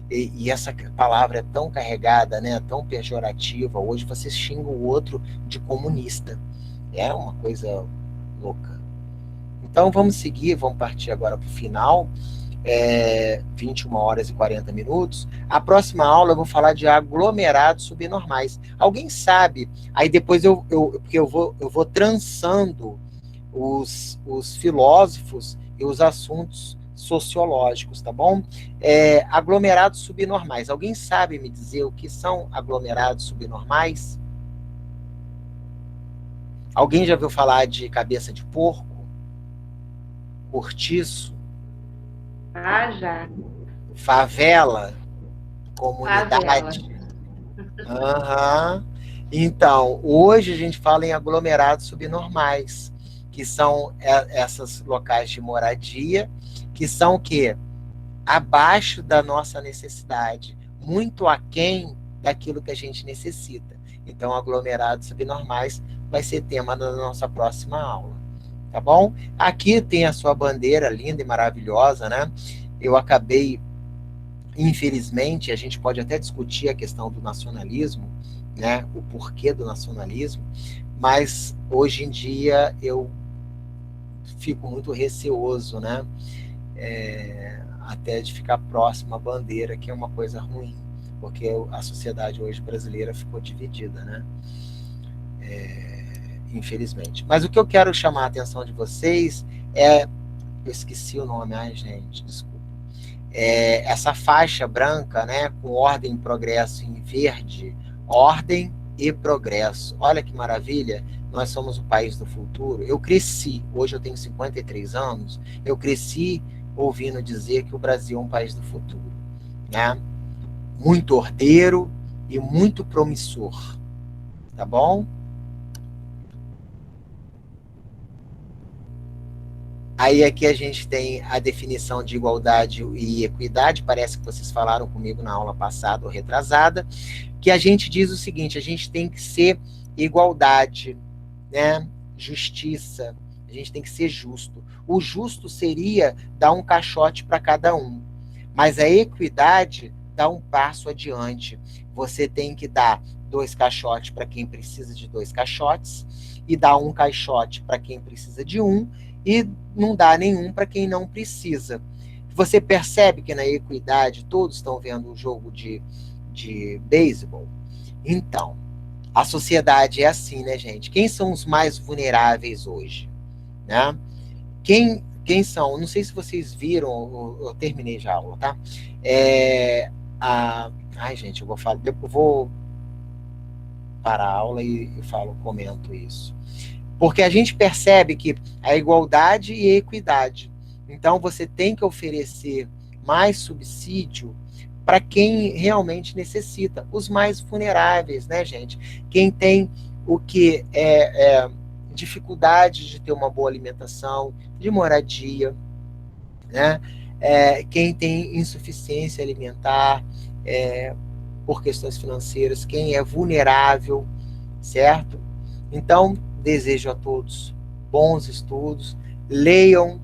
Speaker 1: E essa palavra é tão carregada, né, tão pejorativa. Hoje você xinga o outro de comunista. É uma coisa louca. Então vamos seguir, vamos partir agora para o final. 21 horas e 40 minutos. A próxima aula eu vou falar de aglomerados subnormais. Alguém sabe? Aí depois porque eu vou trançando os filósofos e os assuntos sociológicos, tá bom? Aglomerados subnormais. Alguém sabe me dizer o que são aglomerados subnormais? Alguém já ouviu falar de cabeça de porco? Cortiço?
Speaker 6: Ah, já.
Speaker 1: Favela? Comunidade? Aham. Então, hoje a gente fala em aglomerados subnormais, que são essas locais de moradia, que são o quê? Abaixo da nossa necessidade, muito aquém daquilo que a gente necessita. Então, aglomerados subnormais vai ser tema da nossa próxima aula, tá bom? Aqui tem a sua bandeira linda e maravilhosa, né? Eu acabei, infelizmente, a gente pode até discutir a questão do nacionalismo, né? O porquê do nacionalismo, mas hoje em dia eu fico muito receoso, né? Até de ficar próximo à bandeira, que é uma coisa ruim, porque a sociedade hoje brasileira ficou dividida, né? Infelizmente. Mas o que eu quero chamar a atenção de vocês eu esqueci o nome, ai gente, desculpa. Essa faixa branca, né, com ordem e progresso em verde, ordem e progresso. Olha que maravilha, nós somos o país do futuro. Eu cresci, hoje eu tenho 53 anos, eu cresci ouvindo dizer que o Brasil é um país do futuro, né? Muito ordeiro e muito promissor, tá bom? Aí aqui a gente tem a definição de igualdade e equidade, parece que vocês falaram comigo na aula passada ou retrasada, que a gente diz o seguinte: a gente tem que ser igualdade, né? Justiça, a gente tem que ser justo. O justo seria dar um caixote para cada um, mas a equidade dá um passo adiante. Você tem que dar 2 caixotes para quem precisa de 2 caixotes, e dar um caixote para quem precisa de um, e não dá nenhum para quem não precisa. Você percebe que na equidade todos estão vendo um jogo de beisebol? Então, a sociedade é assim, né, gente? Quem são os mais vulneráveis hoje? Né? Quem são? Não sei se vocês viram, eu terminei já a aula, tá? Ai, gente, eu vou falar, depois eu vou parar a aula e comento isso. Porque a gente percebe que a igualdade e a equidade. Então, você tem que oferecer mais subsídio para quem realmente necessita. Os mais vulneráveis, né, gente? Quem tem o que dificuldade de ter uma boa alimentação, de moradia, né? Quem tem insuficiência alimentar, por questões financeiras, quem é vulnerável, certo? Então, desejo a todos bons estudos, leiam,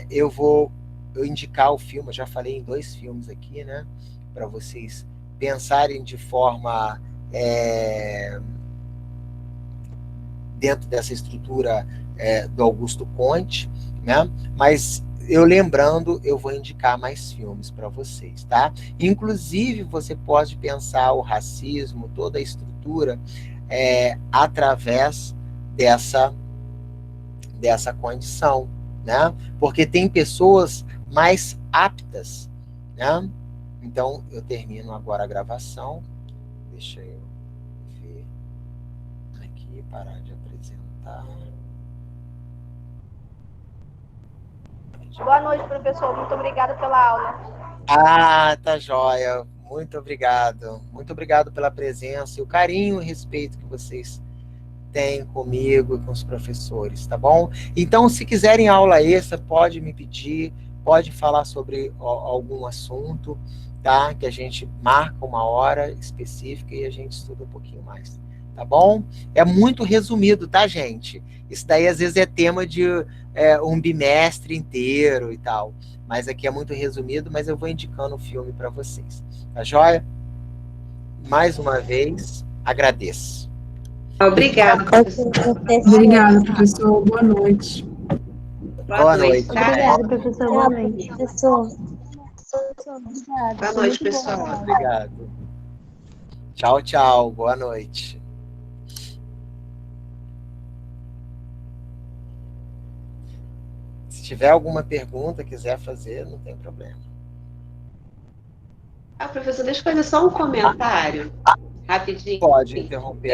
Speaker 1: eu vou indicar o filme, eu já falei em 2 filmes aqui, né, para vocês pensarem de forma dentro dessa estrutura do Augusto Conte, né, mas eu vou indicar mais filmes para vocês, tá? Inclusive, você pode pensar o racismo, toda a estrutura, através dessa condição, né? Porque tem pessoas mais aptas, né? Então, eu termino agora a gravação. Deixa eu ver aqui, parar de apresentar.
Speaker 7: Boa noite, professor. Muito obrigada pela aula.
Speaker 1: Ah, tá joia. Muito obrigado. Muito obrigado pela presença e o carinho e respeito que vocês têm comigo e com os professores, tá bom? Então, se quiserem aula extra, pode me pedir, pode falar sobre algum assunto, tá? Que a gente marca uma hora específica e a gente estuda um pouquinho mais, tá bom? É muito resumido, tá, gente? Isso daí, às vezes, é tema de um bimestre inteiro e tal. Mas aqui é muito resumido, mas eu vou indicando o filme para vocês. Tá joia? Mais uma vez, agradeço.
Speaker 6: Obrigada, professor.
Speaker 5: Obrigada, professor. Boa noite.
Speaker 1: Boa noite.
Speaker 6: Tá?
Speaker 3: Obrigada, professor. Boa noite.
Speaker 6: Boa noite, pessoal.
Speaker 1: Obrigado. Tchau, tchau. Boa noite. Se tiver alguma pergunta, quiser fazer, não tem problema.
Speaker 6: Professor, deixa eu fazer só um comentário, rapidinho.
Speaker 1: Pode interromper.